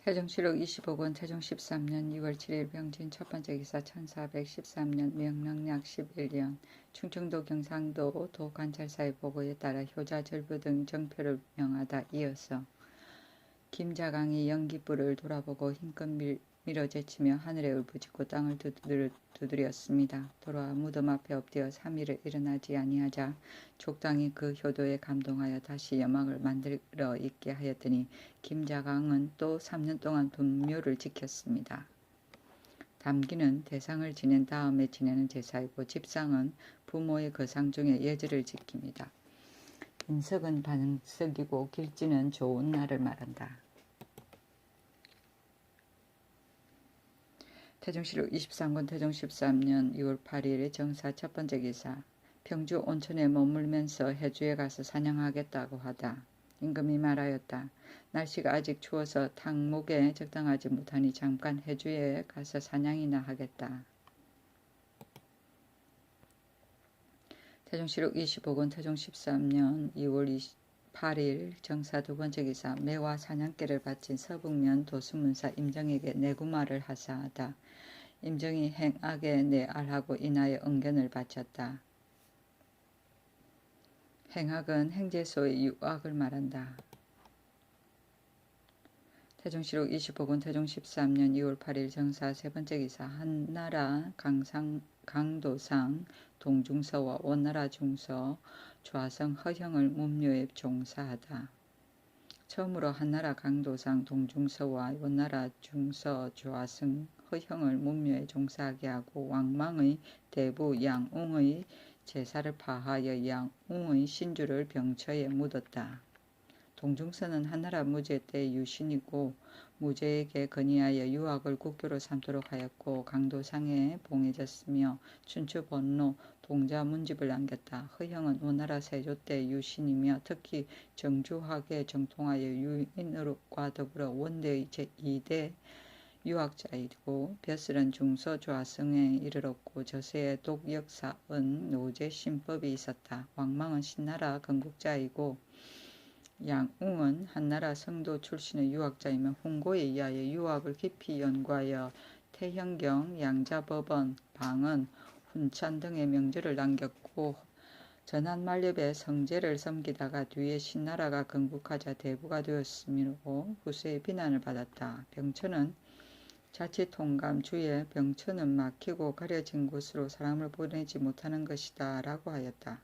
태종실록 25권 태종 13년 2월 7일 병진 첫번째 기사 1413년 명랑약 11년 충청도 경상도 도 관찰사의 보고에 따라 효자 절부 등 정표를 명하다. 이어서 김자강이 연기불을 돌아보고 힘껏 밀어제치며 하늘에 울부짖고 땅을 두드렸습니다. 돌아와 무덤 앞에 엎드려 3일을 일어나지 아니하자 족당이 그 효도에 감동하여 다시 여막을 만들어 있게 하였더니 김자강은 또 3년 동안 분묘를 지켰습니다. 담기는 대상을 지낸 다음에 지내는 제사이고 집상은 부모의 거상 중에 예절을 지킵니다. 인석은 반석이고 길지는 좋은 날을 말한다. 태종실록 23권 태종 13년 6월 8일 정사 첫번째 기사 평주 온천에 머물면서 해주에 가서 사냥하겠다고 하다. 임금이 말하였다. 날씨가 아직 추워서 탕목에 적당하지 못하니 잠깐 해주에 가서 사냥이나 하겠다. 태종실록 25권 태종 13년 2월 8일 정사 두번째 기사 매와 사냥개를 바친 서북면 도수문사 임정에게 내구말을 하사하다. 임정이 행악에 내알하고 인하여 은견을 바쳤다. 행악은 행제소의 유악을 말한다. 태종실록 25권 태종 13년 2월 8일 정사 세번째 기사 한나라 강도상 동중서와 원나라 중서 좌성 허형을 문묘에 종사하다. 처음으로 한나라 강도상 동중서와 원나라 중서 좌성 허형을 문묘에 종사하게 하고 왕망의 대부 양웅의 제사를 파하여 양웅의 신주를 병처에 묻었다. 동중서는 한나라 무제 때 유신이고 무제에게 건의하여 유학을 국교로 삼도록 하였고 강도상에 봉해졌으며 춘추 번로 동자 문집을 남겼다. 허형은 원나라 세조 때 유신이며 특히 정주학에 정통하여 유인으로과 더불어 원대의 제2대 유학자이고 벼슬은 중서 좌성에 이르렀고 저세의 독역사은 노제 신법이 있었다. 왕망은 신나라 건국자이고 양웅은 한나라 성도 출신의 유학자이며 훈고에 의하여 유학을 깊이 연구하여 태형경, 양자법원, 방언, 훈찬 등의 명제를 남겼고 전한만렵에 성제를 섬기다가 뒤에 신나라가 건국하자 대부가 되었으므로 후세의 비난을 받았다. 병처는 자치통감 주에 병처는 막히고 가려진 곳으로 사람을 보내지 못하는 것이다 라고 하였다.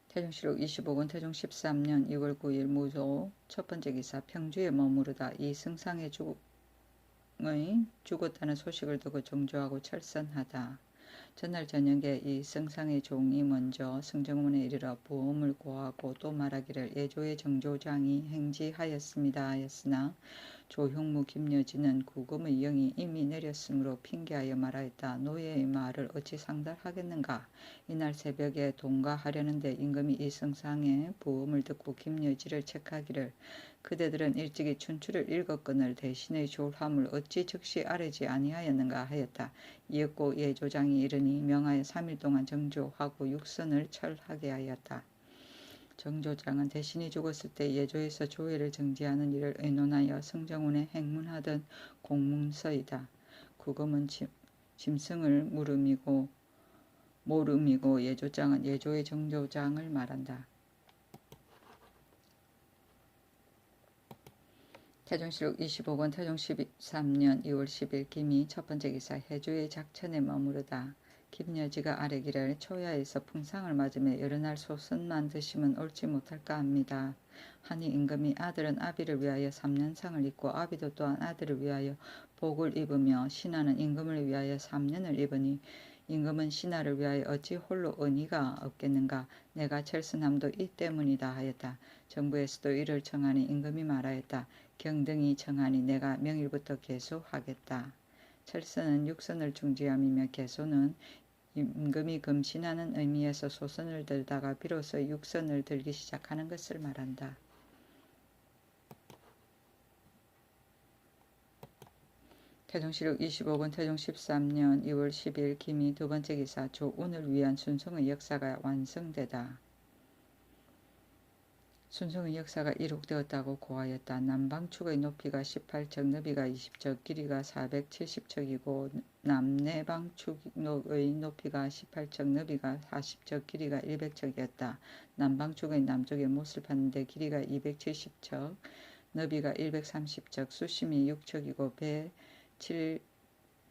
태종실록 25권 태종 13년 2월 9일 무조 첫번째 기사 평주에 머무르다 이 승상의 죽었다는 소식을 듣고 정조하고 철선하다. 전날 저녁에 이 승상의 종이 먼저 승정원에 이르러 보험을 고하고 또 말하기를 예조의 정조장이 행지하였습니다 하였으나 조형무 김여진은 구금의 영이 이미 내렸으므로 핑계하여 말하였다. 노예의 말을 어찌 상달하겠는가. 이날 새벽에 동가하려는데 임금이 이 승상의 보험을 듣고 김여진을 책하기를 그대들은 일찍이 춘추를 읽었거늘 대신의 졸함을 어찌 즉시 아뢰지 아니하였는가 하였다. 이었고 예조장이 이르니 명하여 3일 동안 정조하고 육선을 철하게 하였다. 정조장은 대신이 죽었을 때 예조에서 조회를 정지하는 일을 의논하여 승정원에 행문하던 공문서이다. 구금은 짐승을 모름이고 예조장은 예조의 정조장을 말한다. 태종실록 25권 태종 13년 2월 10일 김이 첫번째 기사 해주의 작천에 머무르다. 김여지가 아뢰기를 초야에서 풍상을 맞으며 여러 날 소선만 드시면 옳지 못할까 합니다. 하니 임금이 아들은 아비를 위하여 3년상을 입고 아비도 또한 아들을 위하여 복을 입으며 신하는 임금을 위하여 3년을 입으니 임금은 신하를 위하여 어찌 홀로 은의가 없겠는가. 내가 철선함도 이 때문이다 하였다. 정부에서도 이를 청하니 임금이 말하였다. 경등이 청하니 내가 명일부터 개소하겠다. 철선은 육선을 중지함이며 개소는 임금이 금신하는 의미에서 소선을 들다가 비로소 육선을 들기 시작하는 것을 말한다. 태종실록 25권 태종 13년 2월 10일 김이 두번째 기사 조운을 위한 순성의 역사가 완성되다. 순성의 역사가 이룩되었다고 고하였다. 남방축의 높이가 18척, 너비가 20척, 길이가 470척이고 남내방축의 높이가 18척, 너비가 40척, 길이가 100척이었다. 남방축의 남쪽에 못을 파는데 길이가 270척, 너비가 130척, 수심이 6척이고 배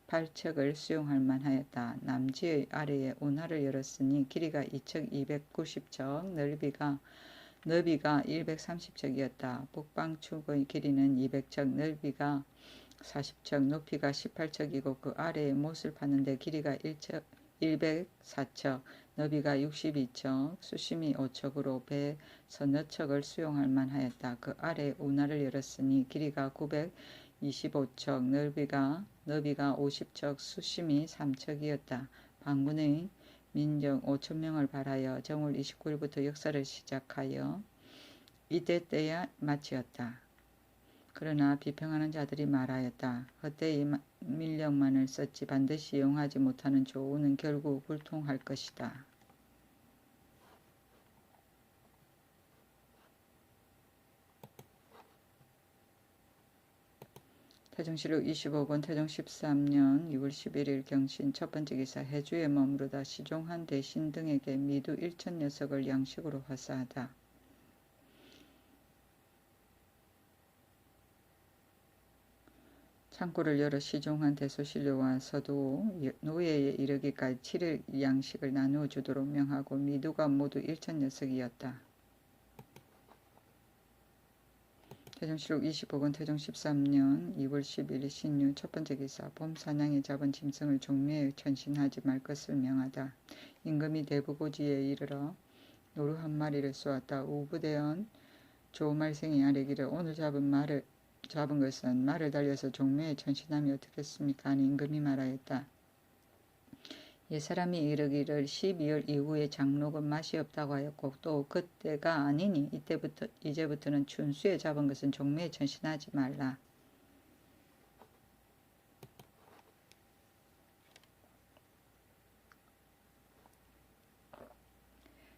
8척을 수용할 만하였다. 남지의 아래에 운하를 열었으니 길이가 2척 290척, 너비가 130척이었다. 북방축의 길이는 200척, 넓이가 40척, 높이가 18척이고 그 아래에 못을 파는데 길이가 104척, 너비가 62척, 수심이 5척으로 배 서너 척을 수용할 만하였다. 그 아래에 운하를 열었으니 길이가 925척, 너비가 50척, 수심이 3척이었다. 반군의 민정 5천명을 발하여 정월 29일부터 역사를 시작하여 이때 때야 마치었다. 그러나 비평하는 자들이 말하였다. 헛되이 밀력만을 썼지 반드시 이용하지 못하는 조우는 결국 불통할 것이다. 태종실록 25권 태종 13년 6월 11일 경신 첫번째 기사 해주에 머무르다 시종한 대신 등에게 미두 1,000녀석을 양식으로 화사하다. 창고를 열어 시종한 대소신료와 서도 노예에 이르기까지 7일 양식을 나누어 주도록 명하고 미두가 모두 1,000녀석이었다. 태종실록 25권 태종 13년 2월 10일 신유 첫번째 기사 봄 사냥에 잡은 짐승을 종묘에 전신하지 말 것을 명하다. 임금이 대부고지에 이르러 노루 한 마리를 쏘았다. 우부대원 조말생이 아뢰기를 오늘 잡은 것은 말을 달려서 종묘에 전신하면 어떻겠습니까? 하니 임금이 말하였다. 옛사람이 이르기를 12월 이후에 장록은 맛이 없다고 하였고 또 그때가 아니니 이제부터는 춘수에 잡은 것은 종묘에 전신하지 말라.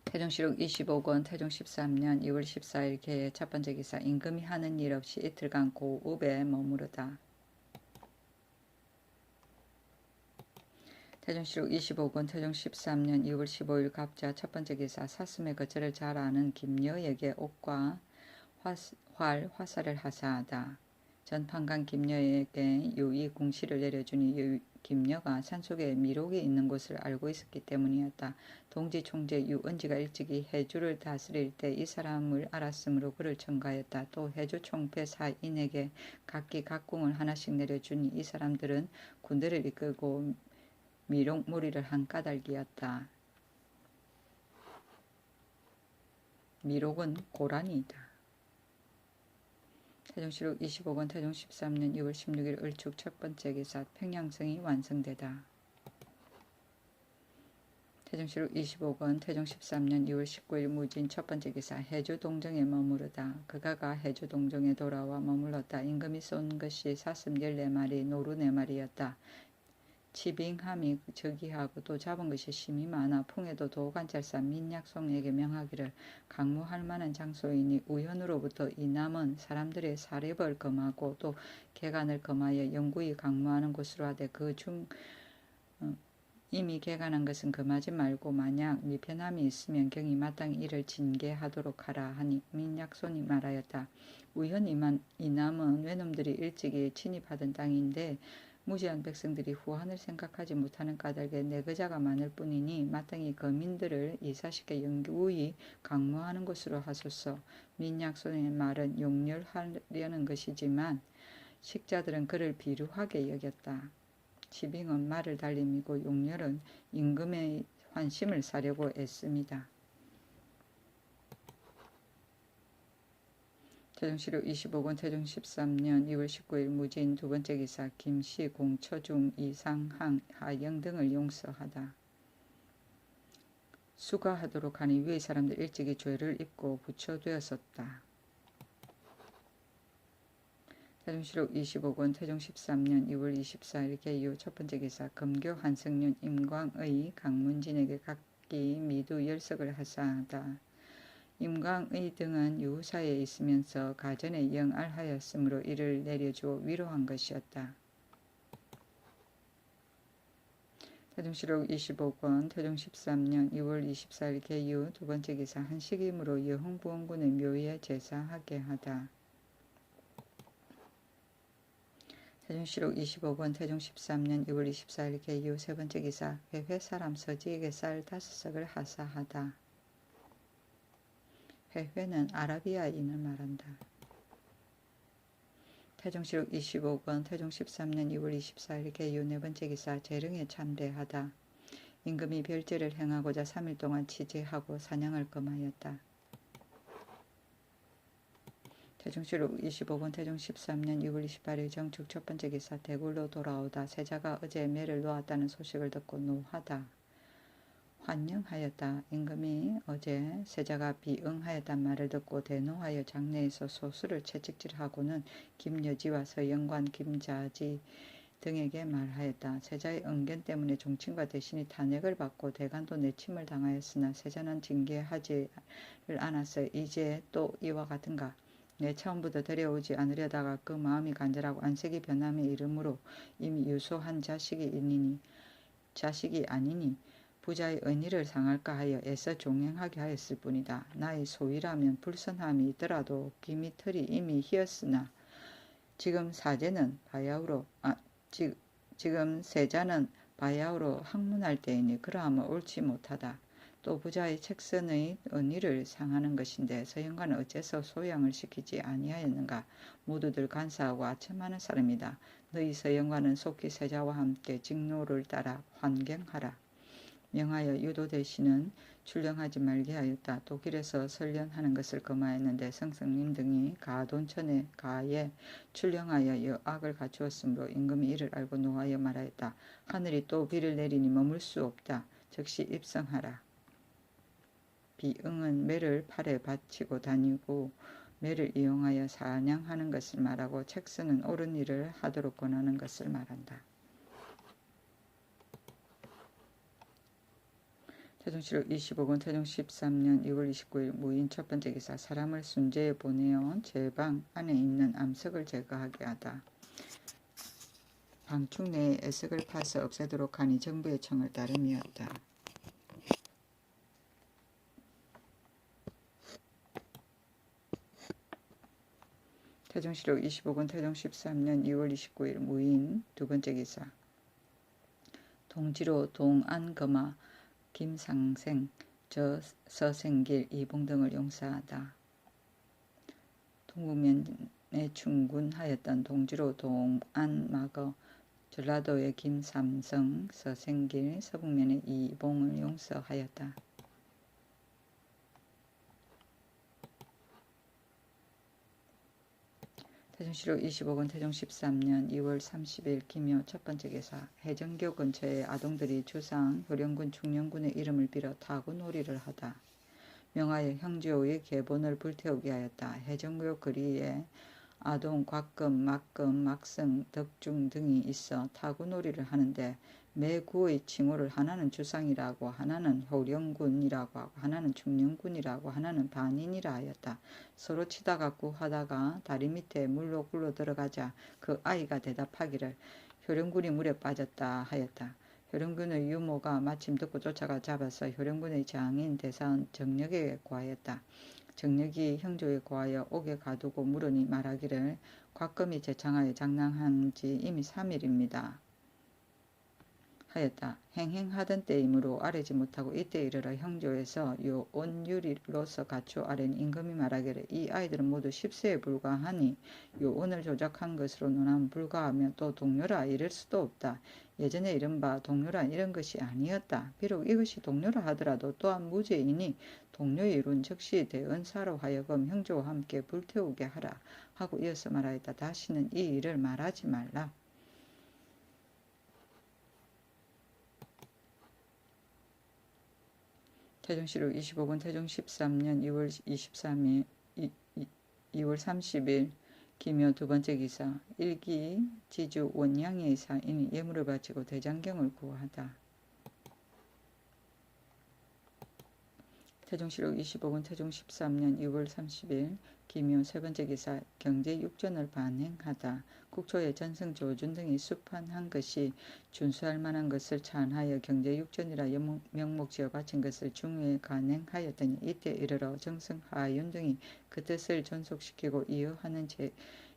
태종실록 25권 태종 13년 2월 14일 개의 첫번째 기사 임금이 하는 일 없이 이틀간 고읍에 머무르다. 태종실록 25권 태종 13년 2월 15일 갑자 첫번째 기사 사슴의 거처를 잘 아는 김여에게 옷과 화살을 하사하다. 전판관 김여에게 유의 궁시를 내려주니 김여가 산속에 미록이 있는 곳을 알고 있었기 때문이었다. 동지 총재 유은지가 일찍이 해주를 다스릴 때 이 사람을 알았으므로 그를 청가하였다. 또 해주 총패 사인에게 각기 각궁을 하나씩 내려주니 이 사람들은 군대를 이끌고 미록무리를 한 까닭이었다. 미록은 고란이다. 태종실록 25권 태종 13년 2월 16일 을축 첫번째 기사 평양성이 완성되다. 태종실록 25권 태종 13년 2월 19일 무진 첫번째 기사 해주 동정에 머무르다. 그가가 해주 동정에 돌아와 머물렀다. 임금이 쏜 것이 사슴 14마리 노루 4마리였다. 치빙함이 저기하고 또 잡은 것이 심이 많아 풍에도 도관찰사 민약송에게 명하기를 강무할 만한 장소이니 우현으로부터 이 남은 사람들의 사립을 금하고 또 개간을 금하여 영구히 강무하는 곳으로 하되 이미 개간한 것은 금하지 말고 만약 미편함이 있으면 경히 마땅히 이를 징계하도록 하라 하니 민약손이 말하였다. 우현 이남은 외놈들이 일찍이 침입하던 땅인데 무지한 백성들이 후한을 생각하지 못하는 까닭에 내거자가 많을 뿐이니 마땅히 거민들을 이사시켜 영구히 강무하는 것으로 하소서. 민약손의 말은 용렬하려는 것이지만 식자들은 그를 비루하게 여겼다. 치빙은 말을 달림이고 용렬은 임금의 환심을 사려고 애씁니다. 태종실록 25권 태종 13년 2월 19일 무진 두번째 기사 김씨 공처중 이상항 하영 등을 용서하다. 수가하도록 하니 위의 사람들 일찍이 죄를 입고 부처되었었다. 태종실록 25권 태종 13년 2월 24일 개유 첫번째 기사 금교 한승윤 임광의 강문진에게 각기 미두 10석을 하사하다. 임광의 등은 유사에 있으면서 가전에 영알하였으므로 이를 내려주어 위로한 것이었다. 태종실록 25권 태종 13년 2월 24일 개유 두 번째 기사 한식임으로 여흥부원군의 묘에 제사하게 하다. 태종실록 25권 태종 13년 2월 24일 개유 세 번째 기사 회회 사람 서지에게 쌀 5석을 하사하다. 회회는 아라비아인을 말한다. 태종실록 25권 태종 13년 2월 24일 개유 네 번째 기사 재릉에 참배하다. 임금이 별제를 행하고자 3일 동안 치제하고 사냥을 금하였다. 태종실록 25권 태종 13년 2월 28일 정축 첫 번째 기사 대굴로 돌아오다. 세자가 어제 매를 놓았다는 소식을 듣고 노하다. 환영하였다. 임금이 어제 세자가 비응하였단 말을 듣고 대노하여 장내에서 소수를 채찍질하고는 김여지와 서영관, 김자지 등에게 말하였다. 세자의 응견 때문에 종친과 대신이 탄핵을 받고 대간도 내침을 당하였으나 세자는 징계하지를 않았어. 이제 또 이와 같은가? 내 처음부터 데려오지 않으려다가 그 마음이 간절하고 안색이 변함의 이름으로 이미 유소한 자식이 아니니 부자의 은희를 상할까 하여 애써 종행하게 하였을 뿐이다. 나의 소위라면 불선함이 있더라도 귀미털이 이미 희었으나 지금 세자는 바야흐로 학문할 때이니 그러하면 옳지 못하다. 또 부자의 책선의 은희를 상하는 것인데 서영관은 어째서 소양을 시키지 아니하였는가. 모두들 간사하고 아첨하는 사람이다. 너희 서영관은 속히 세자와 함께 직로를 따라 환경하라. 명하여 유도 대신은 출령하지 말게 하였다. 독일에서 설련하는 것을 금하였는데 성성님 등이 가돈천의 가에 출령하여 여악을 갖추었으므로 임금이 이를 알고 노하여 말하였다. 하늘이 또 비를 내리니 머물 수 없다. 즉시 입성하라. 비응은 매를 팔에 받치고 다니고 매를 이용하여 사냥하는 것을 말하고 책선은 옳은 일을 하도록 권하는 것을 말한다. 태종실록 25권 태종 13년 2월 29일 무인 첫 번째 기사 사람을 순제에 보내어 제방 안에 있는 암석을 제거하게 하다. 방충 내에 애석을 파서 없애도록 하니 정부의 청을 따름이었다. 태종실록 25권 태종 13년 2월 29일 무인 두 번째 기사 동지로 동안검하 김상생, 서생길, 이봉 등을 용사하다. 동국면에 충군하였던 동지로 동안마거, 전라도의 김삼성, 서생길, 서북면의 이봉을 용서하였다. 태종실록 25권 태종 13년 2월 30일 기묘 첫 번째 기사 해정교 근처에 아동들이 주상 효령군 충령군의 이름을 빌어 타구놀이를 하다. 명하여 형제의 계본을 불태우게 하였다. 해정교 거리에 아동, 곽금, 막금, 막성, 덕중 등이 있어 타구놀이를 하는데 매 구의 칭호를 하나는 주상이라고 하나는 효령군이라고 하고 하나는 충령군이라고 하나는 반인이라 하였다. 서로 치다가 구하다가 다리 밑에 물로 굴러 들어가자 그 아이가 대답하기를 효령군이 물에 빠졌다 하였다. 효령군의 유모가 마침 듣고 쫓아가 잡아서 효령군의 장인 대사원 정력에게 고하였다. 정력이 형조에 고하여 옥에 가두고 물으니 말하기를 곽금이 제창하여 장난한 지 이미 3일입니다. 하였다. 행행하던 때이므로 아뢰지 못하고 이때 이르러 형조에서 요 온유리로서 갖추어 아뢰니 임금이 말하기를 이 아이들은 모두 10세에 불과하니 요 온을 조작한 것으로 논하면 불과하며 또 동료라 이럴 수도 없다. 예전에 이른바 동료란 이런 것이 아니었다. 비록 이것이 동료라 하더라도 또한 무죄이니 동료의 이룬 즉시 대은사로 하여금 형조와 함께 불태우게 하라 하고 이어서 말하였다. 다시는 이 일을 말하지 말라. 태종실록 25권 태종 13년 2월 23일 2월 30일 기묘 두 번째 기사 일기 지주 원양의 사인이 예물을 바치고 대장경을 구하다. 태종실록 25군 태종 13년 6월 30일 김효 세번째 기사 경제육전을 반행하다. 국초의 전승 조준 등이 수판한 것이 준수할 만한 것을 찬하여 경제육전이라 명목지어 바친 것을 중후에 간행하였더니 이때 이르러 정승 하윤 등이 그 뜻을 존속시키고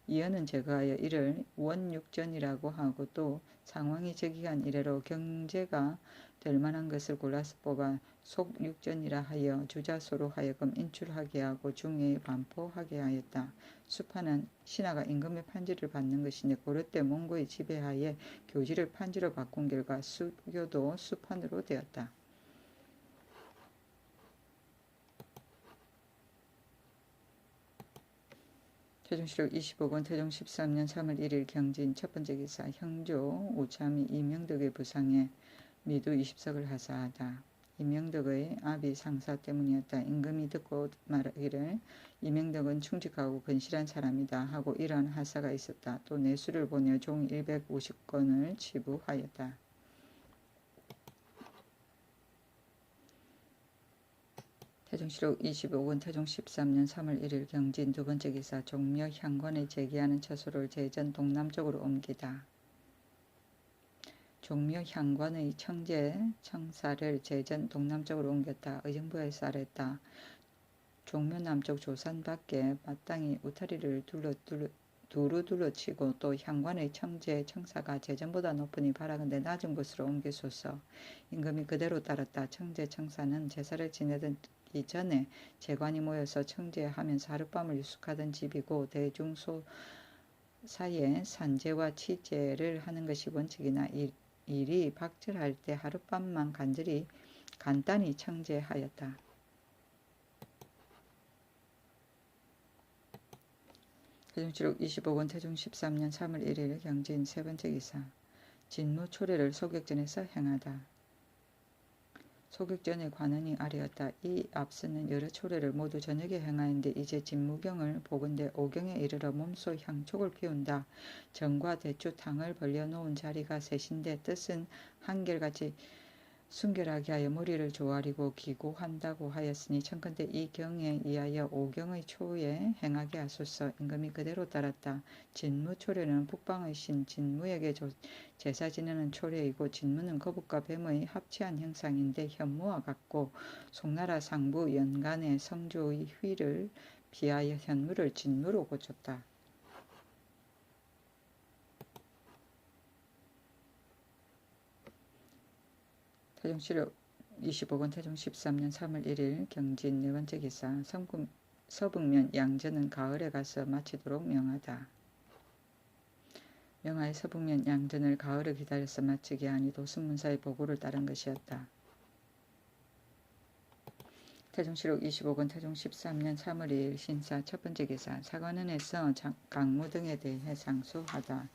이어는 제거하여 이를 원육전이라고 하고 또 상황이 즉위한 이래로 경제가 될 만한 것을 골라서 뽑아 속육전이라 하여 주자소로 하여금 인출하게 하고 중에 반포하게 하였다. 수판은 신하가 임금의 판지를 받는 것인데 고려 때 몽고의 지배하에 교지를 판지로 바꾼 결과 수교도 수판으로 되었다. 태종실록 25권 태종 13년 3월 1일 경진 첫번째 기사 형조 우참이 이명덕의 부상에 미두 20석을 하사하다. 이명덕의 아비 상사 때문이었다. 임금이 듣고 말하기를 이명덕은 충직하고 건실한 사람이다 하고 이러한 하사가 있었다. 또 내수를 보내 종 150권을 치부하였다. 태종실록 25권 태종 13년 3월 1일 경진 두번째 기사 종묘 향관에 제기하는 처소를 제전 동남쪽으로 옮기다. 종묘 향관의 청제 청사를 제전 동남쪽으로 옮겼다. 의정부에서 아랬다. 종묘 남쪽 조산 밖에 마땅히 우타리를 두루 둘러치고 또 향관의 청제 청사가 제전보다 높으니 바라건대 낮은 곳으로 옮기소서. 임금이 그대로 따랐다. 청제 청사는 제사를 지내던 이전에 제관이 모여서 청제하면서 하룻밤을 유숙하던 집이고 대중소 사이에 산제와 치제를 하는 것이 원칙이나 일이 박절할 때 하룻밤만 간단히 청제하였다. 태종실록 25권 태종 13년 3월 1일 경진 세번째 기사 진무초례를 소격전에서 행하다. 소격전의 관원이 아래였다. 이 앞서는 여러 초례를 모두 저녁에 행하였는데 이제 진무경을 보건대 오경에 이르러 몸소 향촉을 피운다. 전과 대추 탕을 벌려놓은 자리가 셋인데 뜻은 한결같이 순결하게 하여 머리를 조아리고 기고한다고 하였으니 청컨대 이 경에 이하여 오경의 초에 행하게 하소서. 임금이 그대로 따랐다. 진무초례는 북방의 신 진무에게 제사 지내는 초례이고 진무는 거북과 뱀의 합치한 형상인데 현무와 같고 송나라 상부 연간의 성주의 휘를 비하여 현무를 진무로 고쳤다. 태종실록 25권 태종 13년 3월 1일 경진 네번째 기사 서북면 양전은 가을에 가서 마치도록 명하다. 명하여 서북면 양전을 가을에 기다려서 마치게 하니 도승문사의 보고를 따른 것이었다. 태종실록 25권 태종 13년 3월 2일 신사 첫번째 기사 사관원에서 강무 등에 대해 상소하다.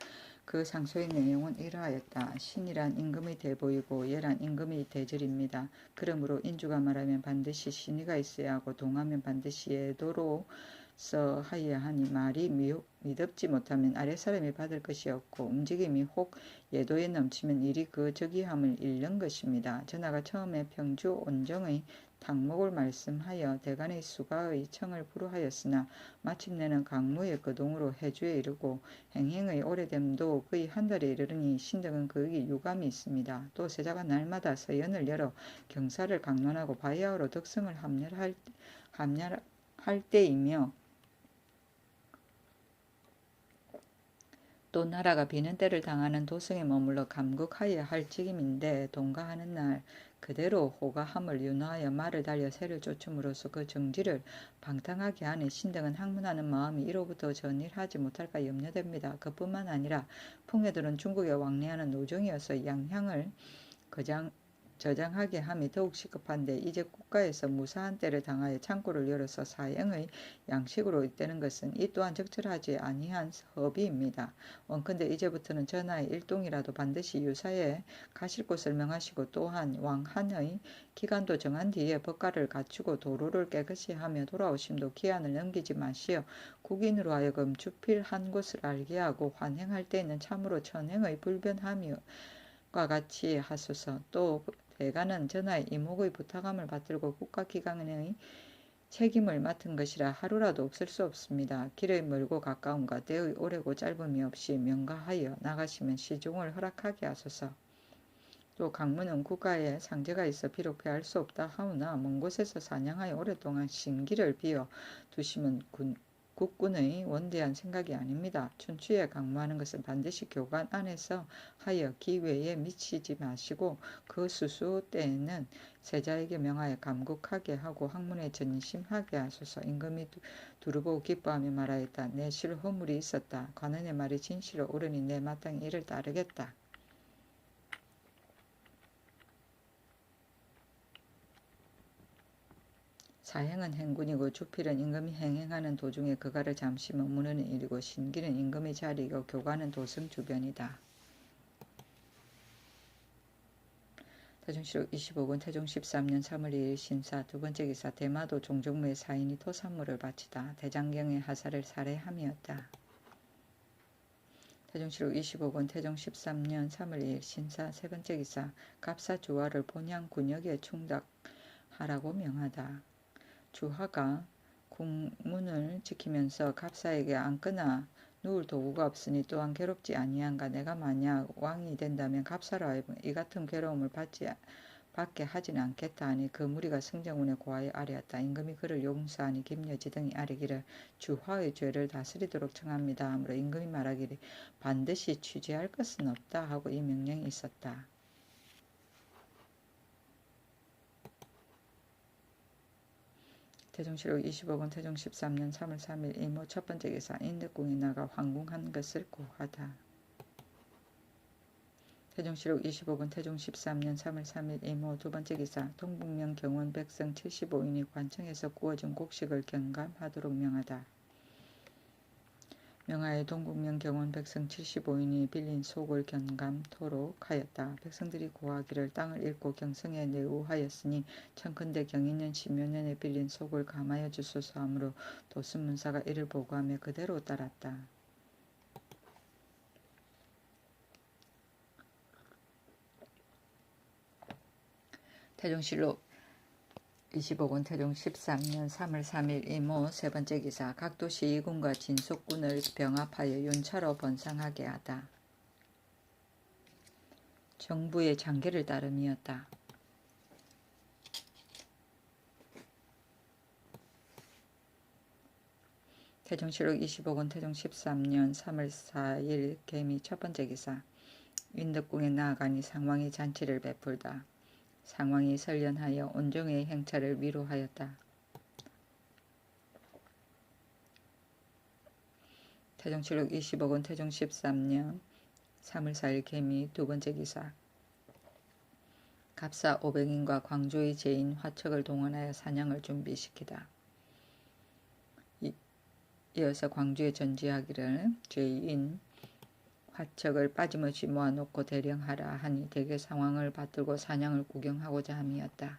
그 상소의 내용은 이러하였다. 신이란 임금의 대보이고 예란 임금의 대절입니다. 그러므로 인주가 말하면 반드시 신의가 있어야 하고 동하면 반드시 예도로서 하여야 하니 말이 미덥지 못하면 아랫사람이 받을 것이 없고 움직임이 혹 예도에 넘치면 일이 그 적이함을 잃는 것입니다. 전하가 처음에 평주 온정의 탕목을 말씀하여 대간의 수가의 청을 불허하였으나 마침내는 강무의 거동으로 해주에 이르고 행행의 오래됨도 거의 한 달에 이르르니 신등은 그에게 유감이 있습니다. 또 세자가 날마다 서연을 열어 경사를 강론하고 바야흐로 덕성을 함렬할 때이며 또 나라가 비는 때를 당하는 도성에 머물러 감국하여야 할 직임인데 동가하는 날 그대로 호가함을 윤호하여 말을 달려 새를 쫓음으로써 그 정지를 방탕하게 하니 신등은 학문하는 마음이 이로부터 전일하지 못할까 염려됩니다. 그뿐만 아니라 풍해들은 중국에 왕래하는 노정이어서 양향을 저장하게 함이 더욱 시급한데 이제 국가에서 무사한 때를 당하여 창고를 열어서 사형의 양식으로 잇대는 것은 이 또한 적절하지 아니한 허비입니다. 원컨대 이제부터는 전하의 일동이라도 반드시 유사에 가실 곳을 명하시고 또한 왕한의 기간도 정한 뒤에 법가를 갖추고 도로를 깨끗이 하며 돌아오심도 기한을 넘기지 마시어 국인으로 하여금 주필한 곳을 알게 하고 환행할 때에는 참으로 천행의 불변함과 같이 하소서. 또 회관은 전하의 이목의 부탁함을 받들고 국가기관의 책임을 맡은 것이라 하루라도 없을 수 없습니다. 길의 멀고 가까움과 때의 오래고 짧음이 없이 명가하여 나가시면 시중을 허락하게 하소서. 또 강문은 국가에 상제가 있어 비록 피할 수 없다 하오나 먼 곳에서 사냥하여 오랫동안 신기를 비워 두시면 국군의 원대한 생각이 아닙니다. 춘추에 강무하는 것은 반드시 교관 안에서 하여 기외에 미치지 마시고 그 수수 때에는 세자에게 명하여 감국하게 하고 학문에 전심하게 하소서. 임금이 두루보고 기뻐하며 말하였다. 내 실 허물이 있었다. 관원의 말이 진실로 옳으니 내 마땅히 이를 따르겠다. 사행은 행군이고 주필은 임금이 행행하는 도중에 그가를 잠시 머무르는 일이고 신기는 임금의 자리이고 교관은 도성 주변이다. 태종실록 25권 태종 13년 3월 2일 신사 두번째 기사 대마도 종정무의 사인이 토산물을 바치다. 대장경의 하사를 살해함이었다. 태종실록 25권 태종 13년 3월 2일 신사 세번째 기사 갑사 주화를 본향 군역에 충닥하라고 명하다. 주하가 국문을 지키면서 갑사에게 앉거나 누울 도구가 없으니 또한 괴롭지 아니한가. 내가 만약 왕이 된다면 갑사로 하여금 이 같은 괴로움을 받게 하지는 않겠다 하니 그 무리가 승정원에 고하여 아뢰었다. 임금이 그를 용서하니 김여지 등이 아뢰기를 주하의 죄를 다스리도록 청합니다 하므로 임금이 말하기를 반드시 취재할 것은 없다 하고 이 명령이 있었다. 태종실록 25권 태종 13년 3월 3일 이모 첫번째 기사 인덕궁이 나가 황궁한 것을 고하다. 태종실록 25권 태종 13년 3월 3일 이모 두번째 기사 동북면 경원 백성 75인이 관청에서 구워준 곡식을 경감하도록 명하다. 명하에 동북면 경원 백성 75인이 빌린 속을 경감토록 하였다. 백성들이 고하기를 땅을 잃고 경성에 내우하였으니 청컨대 경인년 10여년에 빌린 속을 감하여 주소서 하므로 도순문사가 이를 보고하며 그대로 따랐다. 태종실록 25권 태종 13년 3월 3일 이모 세번째 기사 각도시 이군과 진속군을 병합하여 윤차로 번상하게 하다. 정부의 장계를 따름이었다. 태종실록 25권 태종 13년 3월 4일 개미 첫번째 기사 인덕궁에 나아가니 상왕이 잔치를 베풀다. 상왕이 설련하여 온종의 행차를 위로하였다. 태종실록 25권 태종 13년 3월 4일 개미 두번째 기사 갑사 500인과 광주의 제인 화척을 동원하여 사냥을 준비시키다. 이어서 광주에 전지하기를 제인 화척을 빠짐없이 모아놓고 대령하라 하니 대개 상황을 받들고 사냥을 구경하고자 함이었다.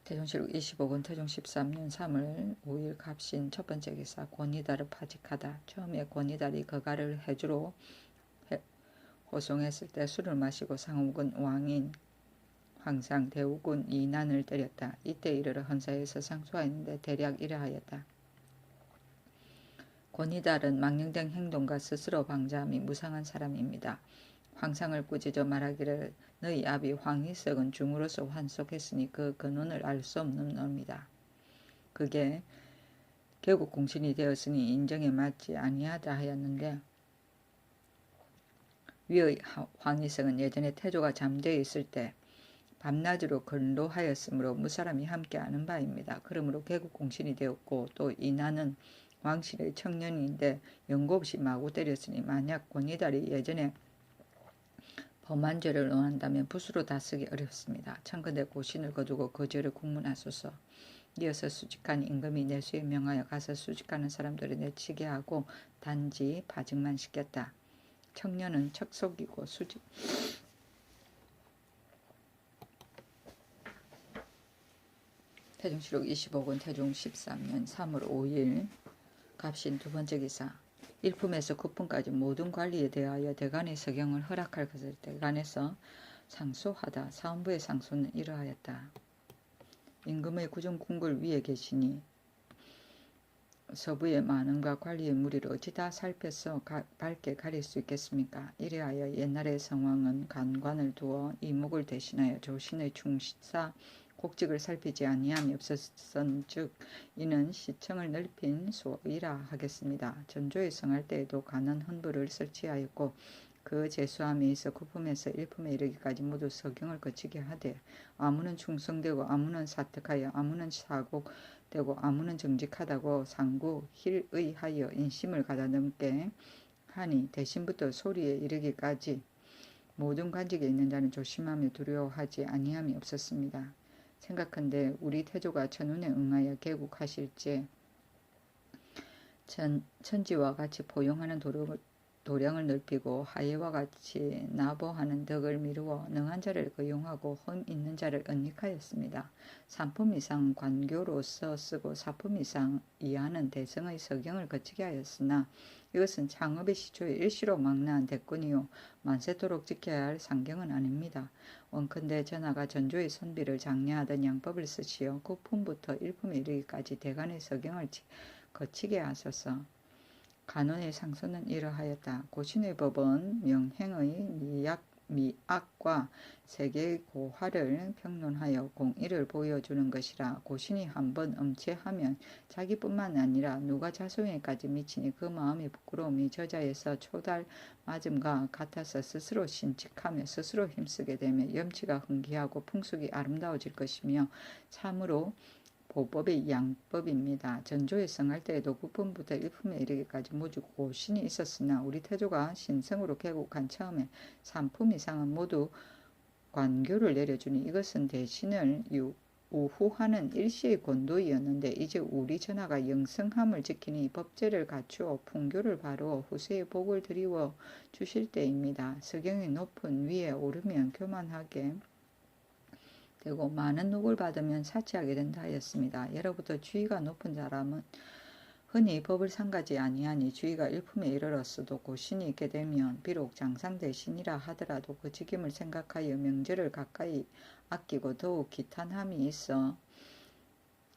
태종실록 25권 태종 13년 3월 5일 갑신 첫번째 기사 권이달을 파직하다. 처음에 권이달이 거가를 해주로 호송했을 때 술을 마시고 상욱은 왕인 황상 대욱은 이난을 때렸다. 이때 이르러 헌사에서 상소하였는데 대략 이러하였다. 권이달은 망령된 행동과 스스로 방자함이 무상한 사람입니다. 황상을 꾸짖어 말하기를 너희 아비 황희석은 중으로서 환속했으니 그 근원을 알 수 없는 놈이다. 그게 개국 공신이 되었으니 인정에 맞지 아니하다 하였는데 위의 황희석은 예전에 태조가 잠되어 있을 때 밤낮으로 근로하였으므로 무사람이 함께 아는 바입니다. 그러므로 개국 공신이 되었고 또 이나는 왕실의 청년인데 연고 없이 마구 때렸으니 만약 권이달이 예전에 범한 죄를 논한다면 붓으로 다쓰기 어렵습니다. 청컨대 고신을 거두고 그 죄를 국문하소서. 이어서 수직한 임금이 내수에 명하여 가서 수직하는 사람들을 내치게 하고 단지 파직만 시켰다. 청년은 척속이고 수직 태종실록 25권 태종 13년 3월 5일 갑신 두번째 기사 1품에서 9품까지 모든 관리에 대하여 대간의 서경을 허락할 것을 대간에서 상소하다. 사헌부의 상소는 이러하였다. 임금의 구정궁궐 위에 계시니 서부의 만원과 관리의 무리를 어찌 다 살펴서 밝게 가릴 수 있겠습니까? 이래하여 옛날의 성왕은 간관을 두어 이목을 대신하여 조신의 충사 곡직을 살피지 아니함이 없었은즉 이는 시청을 넓힌 소이라 하겠습니다. 전조에 성할 때에도 관원 헌부를 설치하였고 그 제수함에 있어 9품에서 1품에 이르기까지 모두 서경을 거치게 하되 아무는 충성되고 아무는 사특하여 아무는 사곡되고 아무는 정직하다고 상구 힐의하여 인심을 가다듬게 하니 대신부터 소리에 이르기까지 모든 관직에 있는 자는 조심하며 두려워하지 아니함이 없었습니다. 생각한데 우리 태조가 천운에 응하여 개국하실지 천지와 같이 포용하는 도량을 넓히고 하예와 같이 나보하는 덕을 미루어 능한 자를 고용하고 흠 있는 자를 은닉하였습니다. 3품 이상 관교로서 쓰고 4품 이상 이하는 대성의 서경을 거치게 하였으나 이것은 창업의 시초에 일시로 망라한 대권이요 만세토록 지켜야 할 상경은 아닙니다. 원컨대 전하가 전조의 선비를 장려하던 양법을 쓰시어 9품부터 1품에 이르기까지 대간의 서경을 거치게 하소서. 간원의 상소는 이러하였다. 고신의 법은 명행의 미악과 세계의 고화를 평론하여 공의를 보여주는 것이라. 고신이 한번 엄체하면 자기뿐만 아니라 누가 자손에까지 미치니 그 마음의 부끄러움이 저자에서 초달 맞음과 같아서 스스로 신칙하며 스스로 힘쓰게 되며 염치가 흥기하고 풍속이 아름다워질 것이며 참으로 보법의 양법입니다. 전조에 성할 때에도 9품부터 1품에 이르기까지 모두 고신이 있었으나 우리 태조가 신성으로 개국한 처음에 3품 이상은 모두 관교를 내려주니 이것은 대신을 우후하는 일시의 권도이었는데 이제 우리 전하가 영성함을 지키니 법제를 갖추어 풍교를 바루어 후세의 복을 드리워 주실 때입니다. 서경이 높은 위에 오르면 교만하게 되고 많은禄을 받으면 사치하게 된다 하였습니다. 예로부터 주의가 높은 사람은 흔히 법을 상가지 아니하니 주의가 1품에 이르렀어도 고신이 있게 되면 비록 장상 대신이라 하더라도 그 직임을 생각하여 명절을 가까이 아끼고 더욱 기탄함이 있어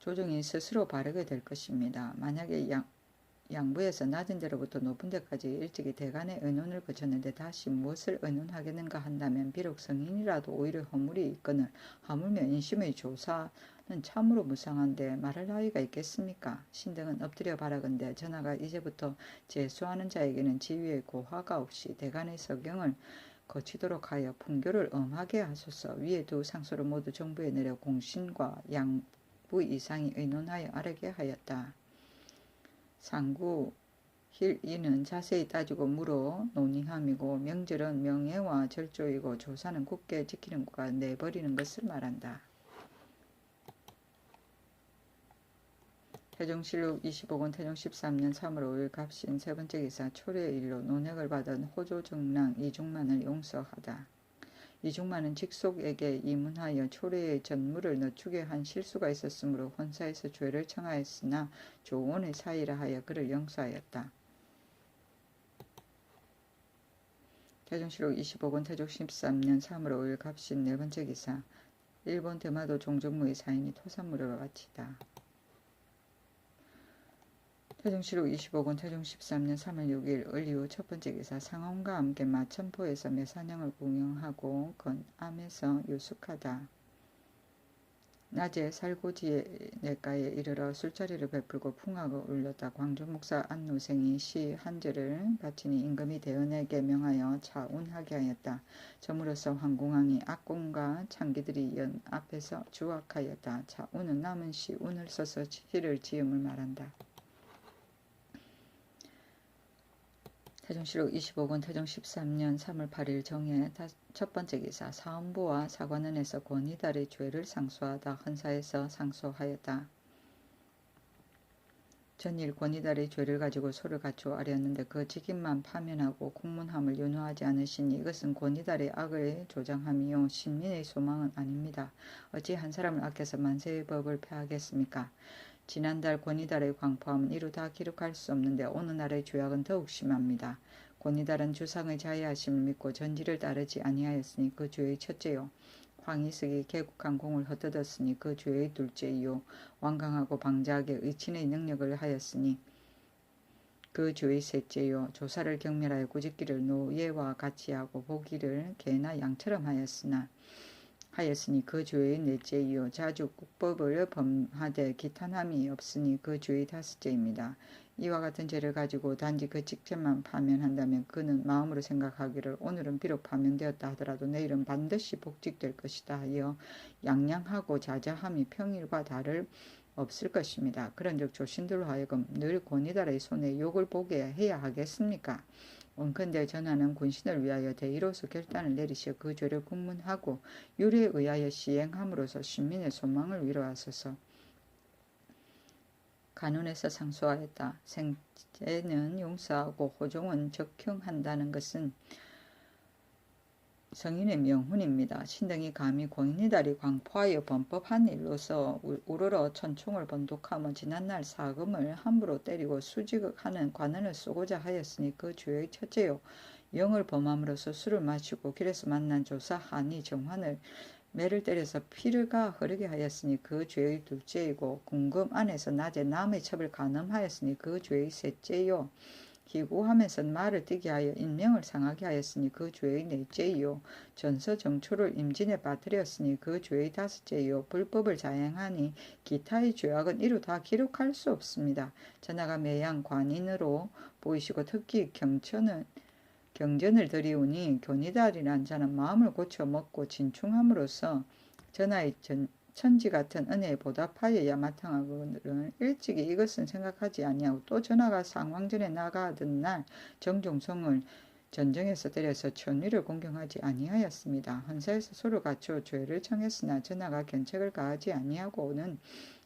조정이 스스로 바르게 될 것입니다. 만약에 양부에서 낮은 데로부터 높은 데까지 일찍이 대간의 의논을 거쳤는데 다시 무엇을 의논하겠는가 한다면 비록 성인이라도 오히려 허물이 있거늘 하물며 인심의 조사는 참으로 무상한데 말할 나위가 있겠습니까? 신등은 엎드려 바라건대 전하가 이제부터 제수하는 자에게는 지위의 고하가 없이 대간의 서경을 거치도록 하여 풍교를 엄하게 하소서. 위에 두 상소를 모두 정부에 내려 공신과 양부 이상이 의논하여 아뢰게 하였다. 상구 힐이는 자세히 따지고 물어 논의함이고 명절은 명예와 절조이고 조사는 굳게 지키는 것과 내버리는 것을 말한다. 태종실록 25권 태종 13년 3월 5일 갑신 세 번째 기사 초래의 일로 논액을 받은 호조정랑 이중만을 용서하다. 이중만은 직속에게 이문하여 초래의 전무를 늦추게 한 실수가 있었으므로 헌사에서 죄를 청하였으나 조원의 사이라 하여 그를 용서하였다. 태종실록 25권 태종 13년 3월 5일 갑신 네 번째 기사 일본 대마도 종정무의 사인이 토산무를 바치다. 태종실록 25권 태종 13년 3월 6일 을이후 첫 번째 기사 상원과 함께 마천포에서 매사냥을 구경하고 건암에서 유숙하다. 낮에 살고지 냇가에 이르러 술자리를 베풀고 풍악을 울렸다. 광주목사 안노생이 시 한 절을 바치니 임금이 대언에게 명하여 차운하게 하였다. 저물어서 황궁왕이 악공과 창기들이 연 앞에서 주악하였다. 차운은 남은 시 운을 써서 시를 지음을 말한다. 태종실록 25권 태종 13년 3월 8일 정해 첫 번째 기사 사헌부와 사관원에서 권이달의 죄를 상소하다. 헌사에서 상소하였다. 전일 권이달의 죄를 가지고 소를 갖추어 아뢰었는데 그 직임만 파면하고 공문함을 윤호하지 않으시니 이것은 권이달의 악을 조장함이요 신민의 소망은 아닙니다. 어찌 한 사람을 아껴서 만세의 법을 폐하겠습니까? 지난달 권이달의 광포함은 이루 다 기록할 수 없는데 오늘날의 죄악은 더욱 심합니다. 권이달은 주상의 자애하심을 믿고 전지를 따르지 아니하였으니 그 죄의 첫째요. 황희석이 개국한 공을 헛뜯었으니 그 죄의 둘째이요. 완강하고 방자하게 의친의 능력을 하였으니 그 죄의 셋째요. 조사를 경멸하여 꾸짖기를 노예와 같이 하고 보기를 개나 양처럼 하였으니 그 죄의 넷째이요. 자주 국법을 범하되 기탄함이 없으니 그 죄의 다섯째입니다. 이와 같은 죄를 가지고 단지 그 직책만 파면한다면 그는 마음으로 생각하기를 오늘은 비록 파면되었다 하더라도 내일은 반드시 복직될 것이다 하여 양양하고 자자함이 평일과 다를 없을 것입니다. 그런즉 조신들로 하여금 늘 권이달의 손에 욕을 보게 해야 하겠습니까? 원컨대 전하는 군신을 위하여 대의로서 결단을 내리시어 그 죄를 국문하고 율에 의하여 시행함으로써 신민의 소망을 위로하소서. 간운에서 상소하였다. 생제는 용서하고 호종은 적형한다는 것은 성인의 명훈입니다. 신등이 감히 권이달이 광포하여 범법한 일로서 우러러 천총을 번독하며 지난날 사금을 함부로 때리고 수직하는 관원을 쏘고자 하였으니 그 죄의 첫째요. 영을 범함으로써 술을 마시고 길에서 만난 조사 한이 정환을 매를 때려서 피가 흐르게 하였으니 그 죄의 둘째이고 궁금 안에서 낮에 남의 첩을 간음하였으니 그 죄의 셋째요. 기구하면서 말을 뛰게 하여 인명을 상하게 하였으니 그 죄의 넷째이요. 전서정초를 임진에 빠뜨렸으니 그 죄의 다섯째이요. 불법을 자행하니 기타의 죄악은 이루 다 기록할 수 없습니다. 전하가 매양 관인으로 보이시고 특히 경전을 드리우니 견이달이란 자는 마음을 고쳐 먹고 진충함으로써 전하의 천지 같은 은혜에 보답하여야 마땅하거늘 일찍이 이것은 생각하지 아니하고 또 전하가 상왕전에 나가던 날 정종성을 전정에서 때려서 천위를 공경하지 아니하였습니다. 헌사에서 소를 갖추어 죄를 청했으나 전하가 견책을 가하지 아니하고는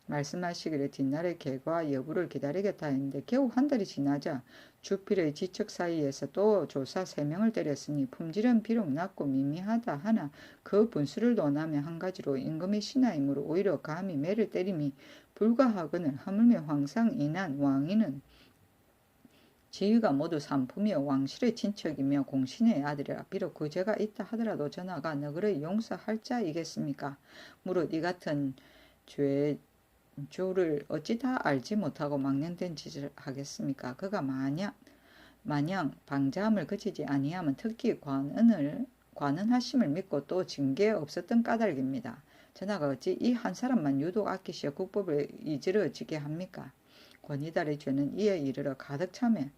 말씀하시기를 뒷날의 결과 여부를 기다리겠다 했는데 겨우 한 달이 지나자 주필의 지척 사이에서 또 조사 3명을 때렸으니 품질은 비록 낮고 미미하다 하나 그 분수를 논하며 한 가지로 임금의 신하이므로 오히려 감히 매를 때림이 불가하거늘 하물며 황상 인한 왕위는 지위가 모두 산품이요 왕실의 친척이며 공신의 아들이라 비록 그 죄가 있다 하더라도 전하가 너그러이 용서할 자이겠습니까? 무릇 이 같은 죄를 어찌 다 알지 못하고 망령된 짓을 하겠습니까? 그가 마냥 방자함을 그치지 아니하면 특히 관은하심을 믿고 또 징계 없었던 까닭입니다. 전하가 어찌 이 한 사람만 유독 아끼시어 국법을 이지러지게 합니까? 권이달의 죄는 이에 이르러 가득 차매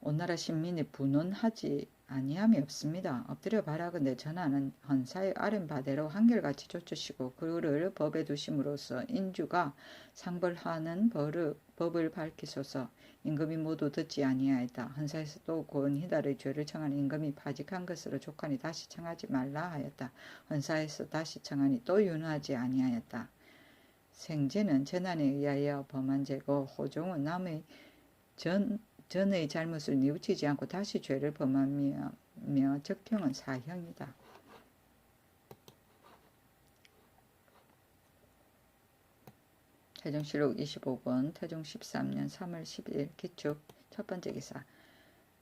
온 나라 신민이 분원하지 아니함이 없습니다. 엎드려 바라건대 전하는 헌사의 아랜바대로 한결같이 쫓으시고 그를 법에 두심으로써 인주가 상벌하는 법을 밝히소서. 임금이 모두 듣지 아니하였다. 헌사에서 또 권이달의 죄를 청하는 임금이 파직한 것으로 족하니 다시 청하지 말라 하였다. 헌사에서 다시 청하니 또 윤하지 아니하였다. 생제는 전한에 의하여 범한 죄고 호종은 남의 전의 잘못을 뉘우치지 않고 다시 죄를 범하며 적형은 사형이다. 태종실록 25권 태종 13년 3월 10일 기축 첫 번째 기사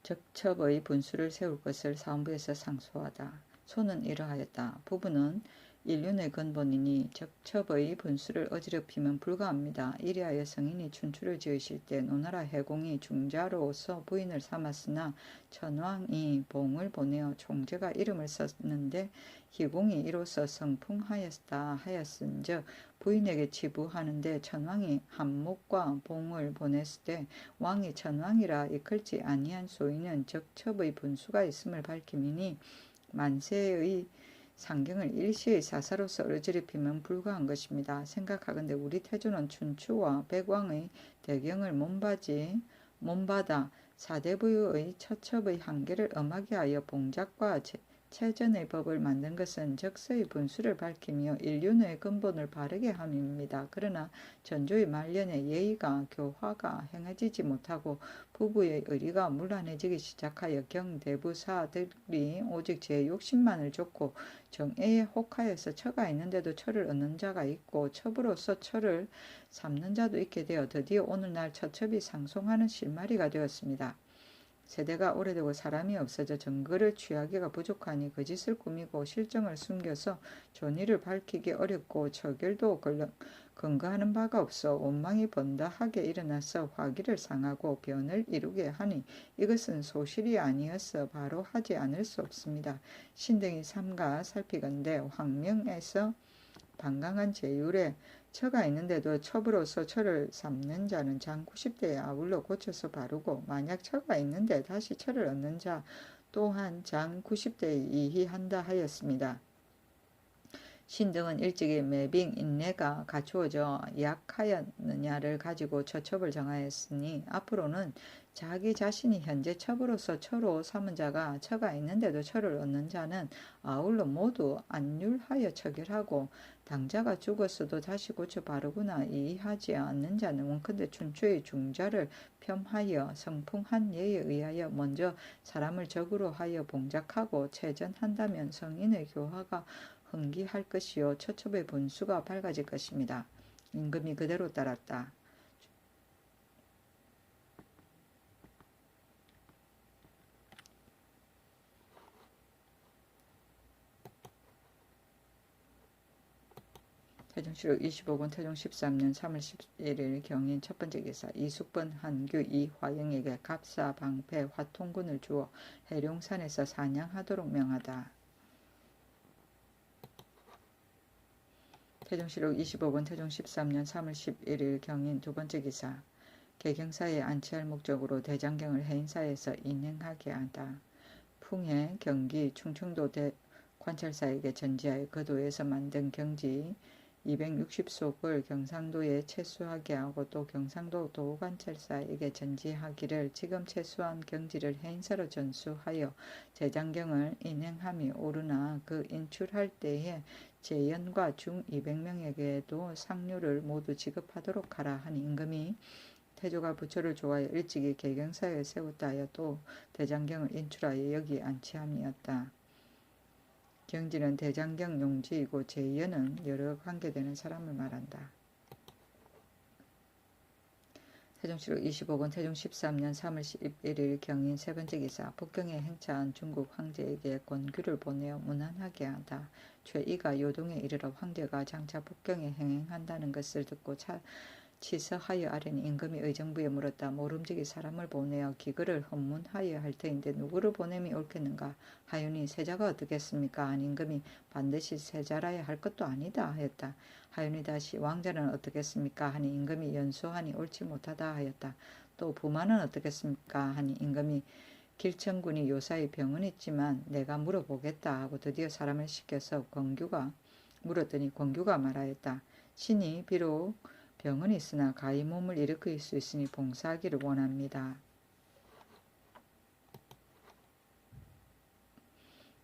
적첩의 분수를 세울 것을 사원부에서 상소하다. 소는 이러하였다. 부부는 인륜의 근본이니 적첩의 분수를 어지럽히면 불가합니다. 이리하여 성인이 춘추를 지으실 때 노나라 해공이 중자로서 부인을 삼았으나 천왕이 봉을 보내어 총재가 이름을 썼는데 희공이 이로써 성풍하였다 하였은즉 부인에게 치부하는데 천왕이 한목과 봉을 보냈을 때 왕이 천왕이라 이끌지 아니한 소인은 적첩의 분수가 있음을 밝힘이니 만세의 상경을 일시의 사사로서 어지럽히면 불가한 것입니다. 생각하건대 우리 태조는 춘추와 백왕의 대경을 몸받아 사대부의 처첩의 한계를 엄하게 하여 봉작과 체전의 법을 만든 것은 적서의 분수를 밝히며 인륜의 근본을 바르게 함입니다. 그러나 전조의 말년에 예의가 교화가 행해지지 못하고 부부의 의리가 문란해지기 시작하여 경대부사들이 오직 제 욕심만을 좇고 정애에 혹하여서 처가 있는데도 처를 얻는 자가 있고 첩으로서 처를 삼는 자도 있게 되어 드디어 오늘날 처첩이 상송하는 실마리가 되었습니다. 세대가 오래되고 사람이 없어져 증거를 취하기가 부족하니 거짓을 꾸미고 실정을 숨겨서 존의를 밝히기 어렵고 처결도 근거하는 바가 없어 원망이 번다하게 일어나서 화기를 상하고 변을 이루게 하니 이것은 소실이 아니어서 바로 하지 않을 수 없습니다. 신등이 삼가 살피건대 황명에서 방강한 제율에 처가 있는데도 첩으로서 처를 삼는 자는 장 90대에 아울러 고쳐서 바르고 만약 처가 있는데 다시 처를 얻는 자 또한 장 90대에 이희한다 하였습니다. 신등은 일찍이 매빙 인내가 갖추어져 약하였느냐를 가지고 처첩을 정하였으니 앞으로는 자기 자신이 현재 첩으로서 처로 삼은 자가 처가 있는데도 처를 얻는 자는 아울러 모두 안율하여 처결하고 당자가 죽었어도 다시 고쳐 바르거나 이의하지 않는 자는 원컨대 춘추의 중자를 폄하여 성풍한 예에 의하여 먼저 사람을 적으로 하여 봉작하고 체전한다면 성인의 교화가 흥기할 것이요 처첩의 분수가 밝아질 것입니다. 임금이 그대로 따랐다. 태종실록 25권 태종 13년 3월 11일 경인 첫번째 기사 이숙번 한규 이화영에게 갑사 방패 화통군을 주어 해룡산에서 사냥하도록 명하다. 태종실록 25권 태종 13년 3월 11일 경인 두번째 기사 개경사에 안치할 목적으로 대장경을 해인사에서 인행하게 하다. 풍해 경기 충청도 관찰사에게 전지하여 그 도에서 만든 경지 260속을 경상도에 채수하게 하고 또 경상도 도관찰사에게 전지하기를 지금 채수한 경지를 해인사로 전수하여 대장경을 인행함이 오르나 그 인출할 때에 제연과 중 200명에게도 상류를 모두 지급하도록 하라 하니 임금이 태조가 부처를 좋아하여 일찍이 개경사에 세웠다 하여 또 대장경을 인출하여 여기 안치함이었다. 경지는 대장경 용지이고 제연은 여러 관계되는 사람을 말한다. 태종실록 25권 태종 13년 3월 11일 경인 세번째 기사 북경에 행차한 중국 황제에게 권규를 보내어 문안하게 하다. 최이가 요동에 이르러 황제가 장차 북경에 행행한다는 것을 듣고 치서하여 아뢰니 임금이 의정부에 물었다. 모름지기 사람을 보내어 기글을 헌문하여 할 터인데 누구를 보냄이 옳겠는가 하유니 세자가 어떻겠습니까? 하니 임금이 반드시 세자라야 할 것도 아니다 하였다. 하유니 다시 왕자는 어떻겠습니까? 하니 임금이 연소하니 옳지 못하다 하였다. 또 부마는 어떻겠습니까? 하니 임금이 길천군이 요사이 병은 있지만 내가 물어보겠다 하고 드디어 사람을 시켜서 권규가 물었더니 권규가 말하였다. 신이 비록 병은 있으나 가히 몸을 일으킬 수 있으니 봉사하기를 원합니다.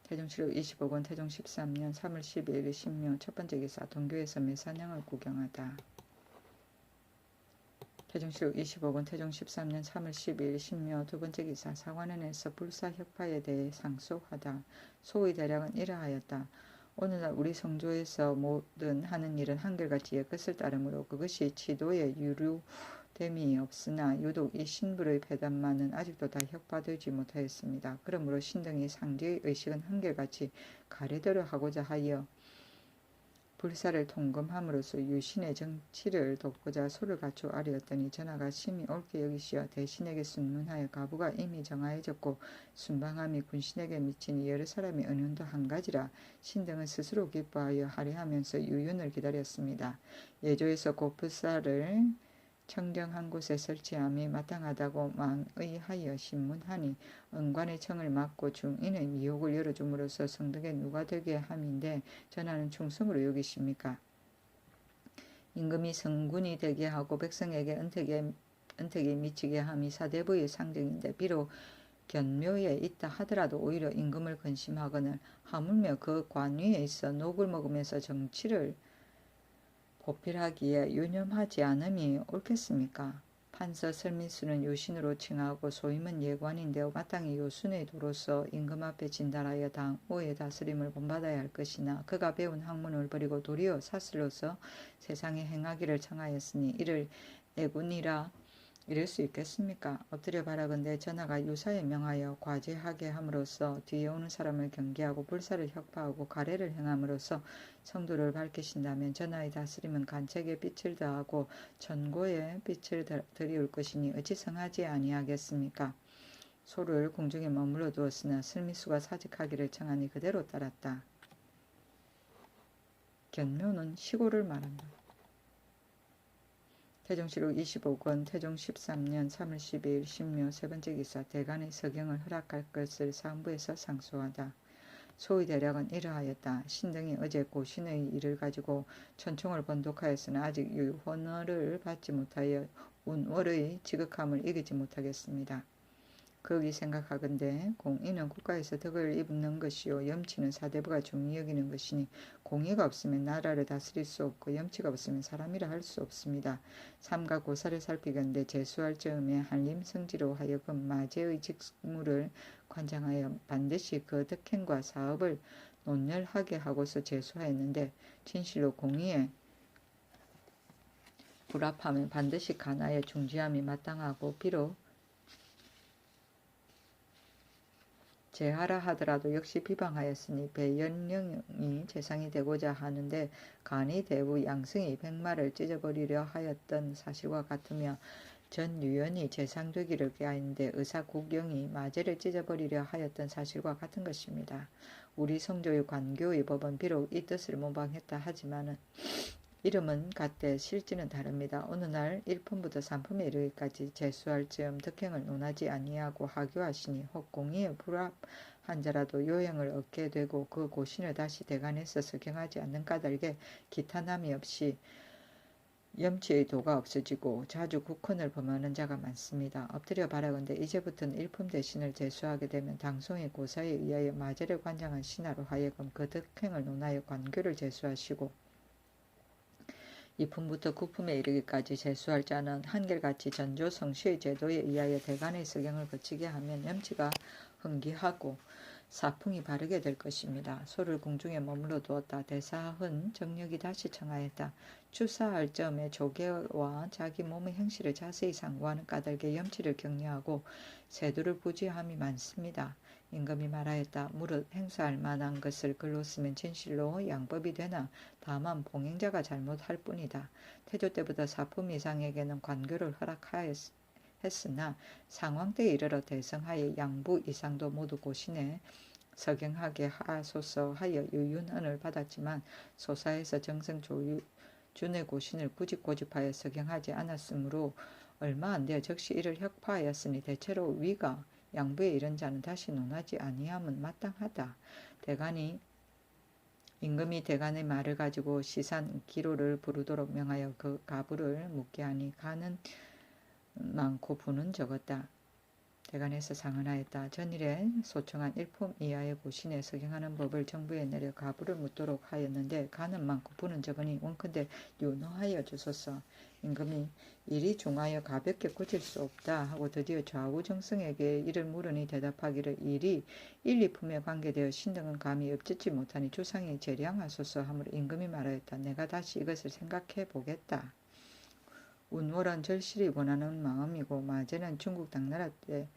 태종실록 25권 태종 13년 3월 12일 신묘 첫번째 기사 동교에서 매사냥을 구경하다. 태종실록 25권 태종 13년 3월 12일 신묘 두번째 기사 사관원에서 불사혁파에 대해 상소하다. 소의 대략은 이러하였다. 오늘날 우리 성조에서 모든 하는 일은 한결같이 옛것을 따르므로 그것이 지도에 유료됨이 없으나 유독 이 신불의 폐단만은 아직도 다 혁파되지 못하였습니다. 그러므로 신등이 상제의 의식은 한결같이 가래대로 하고자 하여 불사를 통금함으로써 유신의 정치를 돕고자 소를 갖추어 아뢰었더니 전하가 심히 옳게 여기시어 대신에게 순문하여 가부가 이미 정하여졌고 순방함이 군신에게 미치니 여러 사람이 은연도 한 가지라 신등은 스스로 기뻐하여 하리하면서 유윤을 기다렸습니다. 예조에서 곧 불사를 청정한 곳에 설치함이 마땅하다고 망의하여 신문하니 은관의 청을 막고 중인의 미혹을 열어줌으로써 성덕에 누가 되게 함인데 전하는 충성으로 여기십니까? 임금이 성군이 되게 하고 백성에게 은택이 미치게 함이 사대부의 상징인데 비록 견묘에 있다 하더라도 오히려 임금을 근심하거늘 하물며 그 관위에 있어 녹을 먹으면서 정치를 보필하기에 유념하지 않음이 옳겠습니까? 판서 설민수는 요신으로 칭하고 소임은 예관인데 마땅히 요순의 도로서 임금 앞에 진달하여 당오의 다스림을 본받아야 할 것이나 그가 배운 학문을 버리고 도리어 사슬로서 세상에 행하기를 청하였으니 이를 애군이라 이럴 수 있겠습니까? 엎드려 바라건대 전하가 유사에 명하여 과제하게 함으로써 뒤에 오는 사람을 경계하고 불사를 혁파하고 가래를 행함으로써 성도를 밝히신다면 전하의 다스림은 간책에 빛을 더하고 전고에 빛을 들이울 것이니 어찌 성하지 아니하겠습니까? 소를 궁중에 머물러 두었으나 슬미수가 사직하기를 청하니 그대로 따랐다. 견묘는 시골을 말한다. 태종실록 25권 태종 13년 3월 12일 신묘 세번째 기사 대간의 서경을 허락할 것을 사헌부에서 상소하다. 소의 대략은 이러하였다. 신등이 어제 고신의 일을 가지고 천총을 번독하였으나 아직 유혼을 받지 못하여 운월의 지극함을 이기지 못하겠습니다. 거기 생각하건대 공의는 국가에서 덕을 입는 것이요 염치는 사대부가 중히 여기는 것이니 공의가 없으면 나라를 다스릴 수 없고 염치가 없으면 사람이라 할 수 없습니다. 삼가 고사를 살피건대 제수할 즈음에 한림성지로 하여금 마제의 직무를 관장하여 반드시 그 덕행과 사업을 논열하게 하고서 제수하였는데 진실로 공의에 불합하면 반드시 간하에 중지함이 마땅하고 비록 제하라 하더라도 역시 비방하였으니 배연령이 재상이 되고자 하는데 간이 대부 양승이 백마를 찢어버리려 하였던 사실과 같으며 전 유연이 재상되기를 꾀하였는데 의사 국영이 마제를 찢어버리려 하였던 사실과 같은 것입니다. 우리 성조의 관교의 법은 비록 이 뜻을 모방했다 하지만은 이름은 같되 실지는 다릅니다. 어느 날 1품부터 3품에 이르기까지 제수할 즈음 덕행을 논하지 아니하고 하교하시니 혹 공의에 불합한 자라도 요행을 얻게 되고 그 고신을 다시 대간에서 석행하지 않는 까닭에 기탄함이 없이 염치의 도가 없어지고 자주 국헌을 범하는 자가 많습니다. 엎드려 바라건대 이제부터는 일품 대신을 제수하게 되면 당송의 고사에 의하여 마제를 관장한 신하로 하여금 그 덕행을 논하여 관교를 제수하시고 2품부터 9품에 이르기까지 제수할 자는 한결같이 전조 성시의 제도에 의하여 대간의 석양을 거치게 하면 염치가 흥기하고 사풍이 바르게 될 것입니다. 소를 궁중에 머물러 두었다. 대사흔 정력이 다시 청하였다. 추사할 점에 조계와 자기 몸의 형실을 자세히 상고하는 까닭에 염치를 격려하고 세도를 부지함이 많습니다. 임금이 말하였다. 무릇 행사할 만한 것을 글로 쓰면 진실로 양법이 되나 다만 봉행자가 잘못할 뿐이다. 태조 때부터 4품 이상에게는 관교를 허락하였으나 상황 때에 이르러 대성하여 양부 이상도 모두 고신에 석영하게 하소서 하여 유윤언을 받았지만 소사에서 정성 준의 고신을 굳이 고집하여 석영하지 않았으므로 얼마 안 되어 즉시 이를 혁파하였으니 대체로 위가 양부에 이른 자는 다시 논하지 아니함은 마땅하다. 임금이 대간의 말을 가지고 시산 기로를 부르도록 명하여 그 가부를 묻게 하니 가는 많고 부는 적었다. 대간에서 상언하였다. 전일에 소청한 1품 이하의 고신에 석영하는 법을 정부에 내려 가부를 묻도록 하였는데 가는 많고 부는 적으니 원컨대 윤호하여 주소서. 임금이 일이 중하여 가볍게 고칠 수 없다 하고 드디어 좌우정승에게 이를 물으니 대답하기를 일이 1, 2품에 관계되어 신등은 감히 엎짓지 못하니 주상이 재량하소서 하므로 임금이 말하였다. 내가 다시 이것을 생각해 보겠다. 운월은 절실히 원하는 마음이고 마제는 중국 당나라 때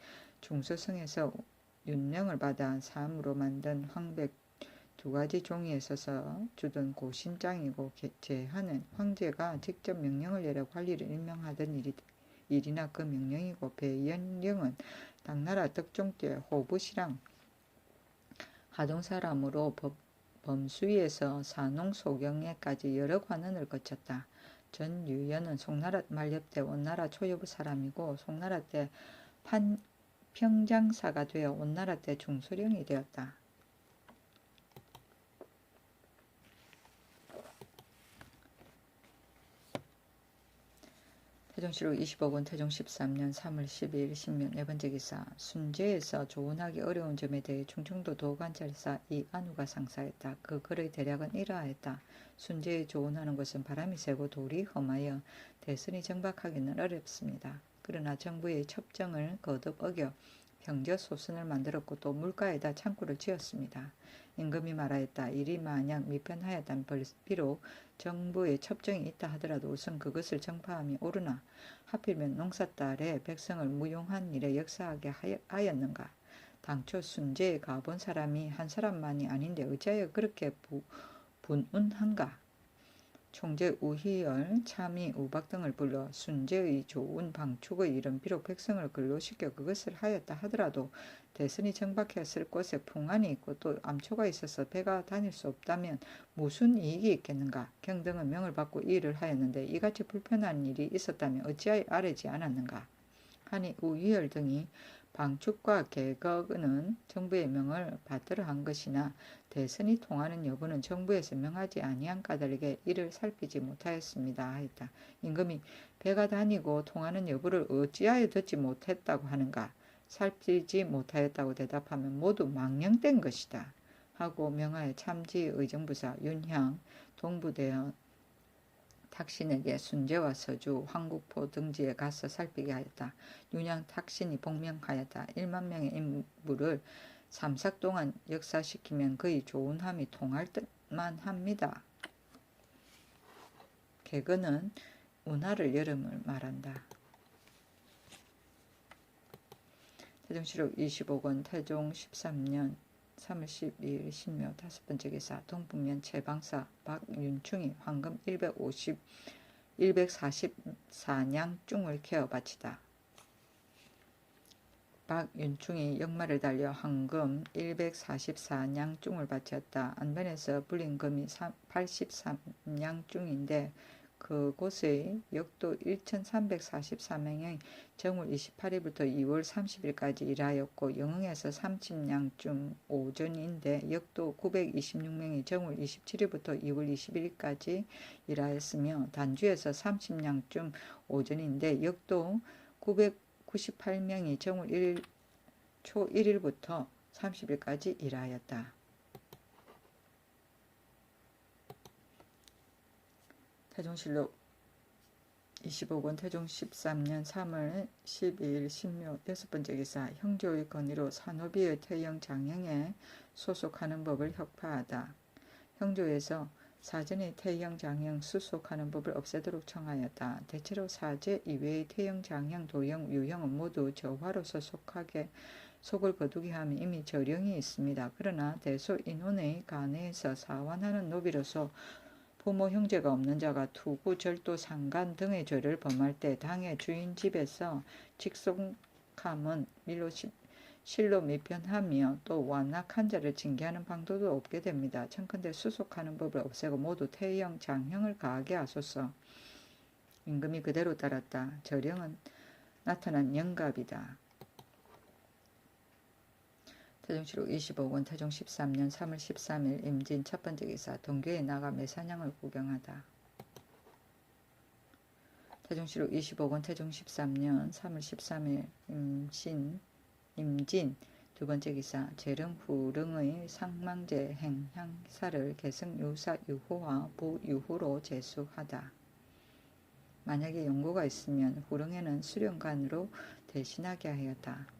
중서성에서 윤령을 받아 사암으로 만든 황백 2가지 종이에 써서 주던 고신장이고 제하는 황제가 직접 명령을 내려 관리를 임명하던 일이나 그 명령이고 배연령은 당나라 덕종 때 호부시랑 하동 사람으로 범수위에서 산홍소경에까지 여러 관원을 거쳤다. 전유연은 송나라 만렵 때 원나라 초여부 사람이고 송나라 때 평장사가 되어 원나라 때 중수령이 되었다. 태종시록 25권 태종 13년 3월 12일 신명 네 번째 기사. 순제에서 조언하기 어려운 점에 대해 충청도 도관찰사 이안우가 상사했다. 그 글의 대략은 이러하였다. 순제에 조언하는 것은 바람이 세고 돌이 험하여 대선이 정박하기는 어렵습니다. 그러나 정부의 첩정을 거듭 어겨 병저소선을 만들었고 또 물가에다 창구를 지었습니다. 임금이 말하였다. 일이 만약 미편하였다면 비록 정부의 첩정이 있다 하더라도 우선 그것을 정파함이 옳으나 하필이면 농사딸의 백성을 무용한 일에 역사하게 하였는가. 당초 순제에 가본 사람이 한 사람만이 아닌데 어찌하여 그렇게 분운한가. 총재 우희열, 참의, 우박 등을 불러 순제의 좋은 방축의 일은 비록 백성을 근로시켜 그것을 하였다 하더라도 대선이 정박했을 곳에 풍안이 있고 또 암초가 있어서 배가 다닐 수 없다면 무슨 이익이 있겠는가. 경등은 명을 받고 이 일을 하였는데 이같이 불편한 일이 있었다면 어찌하여 아뢰지 않았는가 하니 우희열 등이 방축과 개혁은 정부의 명을 받들어 한 것이나 대선이 통하는 여부는 정부에서 명하지 아니한 까닭에 이를 살피지 못하였습니다 하였다. 임금이 배가 다니고 통하는 여부를 어찌하여 듣지 못했다고 하는가. 살피지 못하였다고 대답하면 모두 망령된 것이다 하고 명하여 참지 의정부사 윤향 동부대원 탁신에게 순제와 서주, 황국포 등지에 가서 살피게 하였다. 윤양 탁신이 복명하였다. 1만 명의 인부를 3삭 동안 역사시키면 그의 조언함이 통할 듯만 합니다. 개근은 운하를 여름을 말한다. 태종시록 25권 태종 13년 3월 12일 신묘 다섯 번째 기사. 동북면 최방사 박윤충이 황금 144냥 쭝을 캐어 바치다. 박윤충이 역마를 달려 황금 144냥 쭝을 바쳤다. 안변에서 불린 금이 83냥 쭝인데 그곳의 역도 1344명의 정월 28일부터 2월 30일까지 일하였고 영흥에서 30냥쯤 오전인데 역도 926명이 정월 27일부터 2월 21일까지 일하였으며 단주에서 30냥쯤 오전인데 역도 998명이 정월 1일 초 1일부터 30일까지 일하였다. 태종실록 25권 태종 13년 3월 12일 신묘 여섯 번째 기사. 형조의 건의로 산호비의 태영 장형에 소속하는 법을 혁파하다. 형조에서 사전의 태영 장형 수속하는 법을 없애도록 청하였다. 대체로 사제 이외의 태영 장형 도형 유형은 모두 저화로서 속을 거두게 하면 이미 저령이 있습니다. 그러나 대소 인원의 간에서 사완하는 노비로서 부모 형제가 없는 자가 투구, 절도, 상간 등의 죄를 범할 때 당의 주인 집에서 직속함은 실로 미편하며 또 완악한 자를 징계하는 방도도 없게 됩니다. 청컨대 수속하는 법을 없애고 모두 태형, 장형을 가하게 하소서. 임금이 그대로 따랐다. 저령은 나타난 영갑이다. 태종시록 25권 태종 13년 3월 13일 임진 첫 번째 기사. 동교에 나가 매사냥을 구경하다. 태종시록 25권 태종 13년 3월 13일 임진 두 번째 기사. 재릉 후릉의 상망제 행향사를 계승 유사 유호와 부유후로 제수하다. 만약에 용고가 있으면 후릉에는 수령관으로 대신하게 하였다.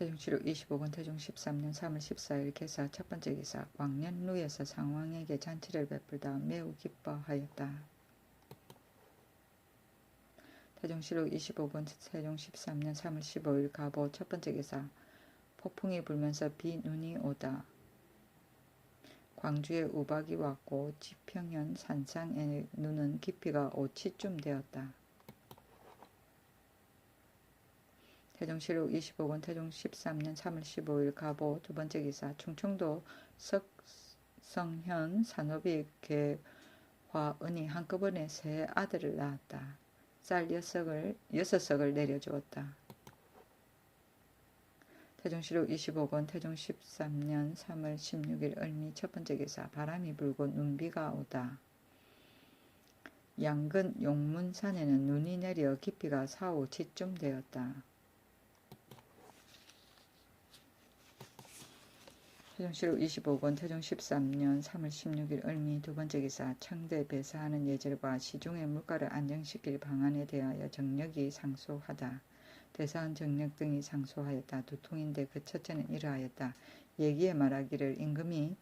태종시록 25권 태종 13년 3월 14일 개사 첫 번째 기사. 광년루에서 상왕에게 잔치를 베풀다 매우 기뻐하였다. 태종시록 25권 태종 13년 3월 15일 가보 첫 번째 기사. 폭풍이 불면서 비 눈이 오다. 광주에 우박이 왔고 지평현 산상의 눈은 깊이가 5치쯤 되었다. 태종시록 25권 태종 13년 3월 15일 가보 두 번째 기사. 충청도 석성현 산업이 개화은이 한꺼번에 세 아들을 낳았다. 쌀 6석을 내려주었다. 태종시록 25권 태종 13년 3월 16일 을미 첫 번째 기사. 바람이 불고 눈비가 오다. 양근 용문산에는 눈이 내려 깊이가 4, 5치쯤 되었다. 태종실록 25권 태종 13년 3월 16일 을미 두번째 기사 청대 배사하는 예절과 시중의 물가를 안정시킬 방안에 대하여 정력이 상소하다. 대사한 정력 등이 상소하였다. 두통인데 그 첫째는 이러하였다. 예기에 말하기를 임금이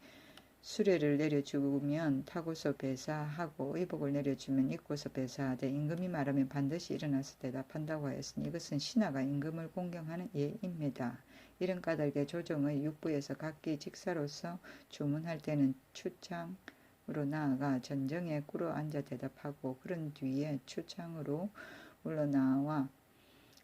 수레를 내려주면 타고서 배사하고 의복을 내려주면 입고서 배사하되 임금이 말하면 반드시 일어나서 대답한다고 하였으니 이것은 신하가 임금을 공경하는 예입니다. 이런 까닭에 조정의 육부에서 각기 직사로서 주문할 때는 추창으로 나아가 전정에 꿇어 앉아 대답하고 그런 뒤에 추창으로 물러나와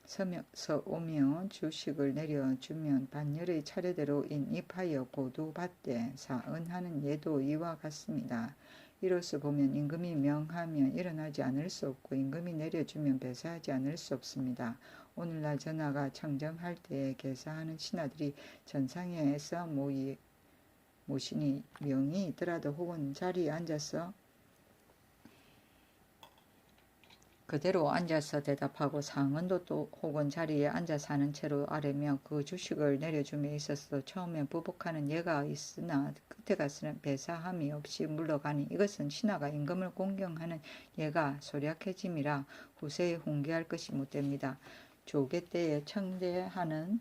서면서 오며 주식을 내려주면 반열의 차례대로 인입하여 고두받되 사은하는 예도 이와 같습니다. 이로써 보면 임금이 명하면 일어나지 않을 수 없고 임금이 내려주면 배사하지 않을 수 없습니다. 오늘날 전하가 청정할 때에 계사하는 신하들이 전상에서 모시니 명이 있더라도 혹은 자리에 앉아서 그대로 앉아서 대답하고 상언도 또 혹은 자리에 앉아서 하는 채로 아뢰며 그 주식을 내려줌에 있어서 처음에 부복하는 예가 있으나 끝에 가서는 배사함이 없이 물러가니 이것은 신하가 임금을 공경하는 예가 소략해짐이라 후세에 훈계할 것이 못됩니다. 조계 때에 청대하는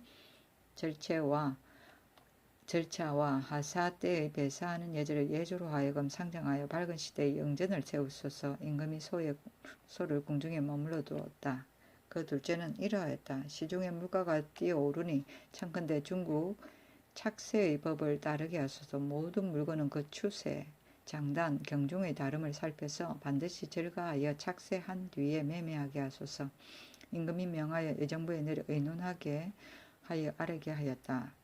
절차와 하사 때의 배사하는 예절을 예조로 하여금 상정하여 밝은 시대의 영전을 세우소서. 임금이 소를 궁중에 머물러 두었다. 그 둘째는 이러하였다. 시중의 물가가 뛰어오르니 청컨대 중국 착세의 법을 따르게 하소서. 모든 물건은 그 추세, 장단, 경중의 다름을 살펴서 반드시 절가하여 착세한 뒤에 매매하게 하소서. 임금이 명하여 의정부에 내려 의논하게 하여 아뢰게 하였다.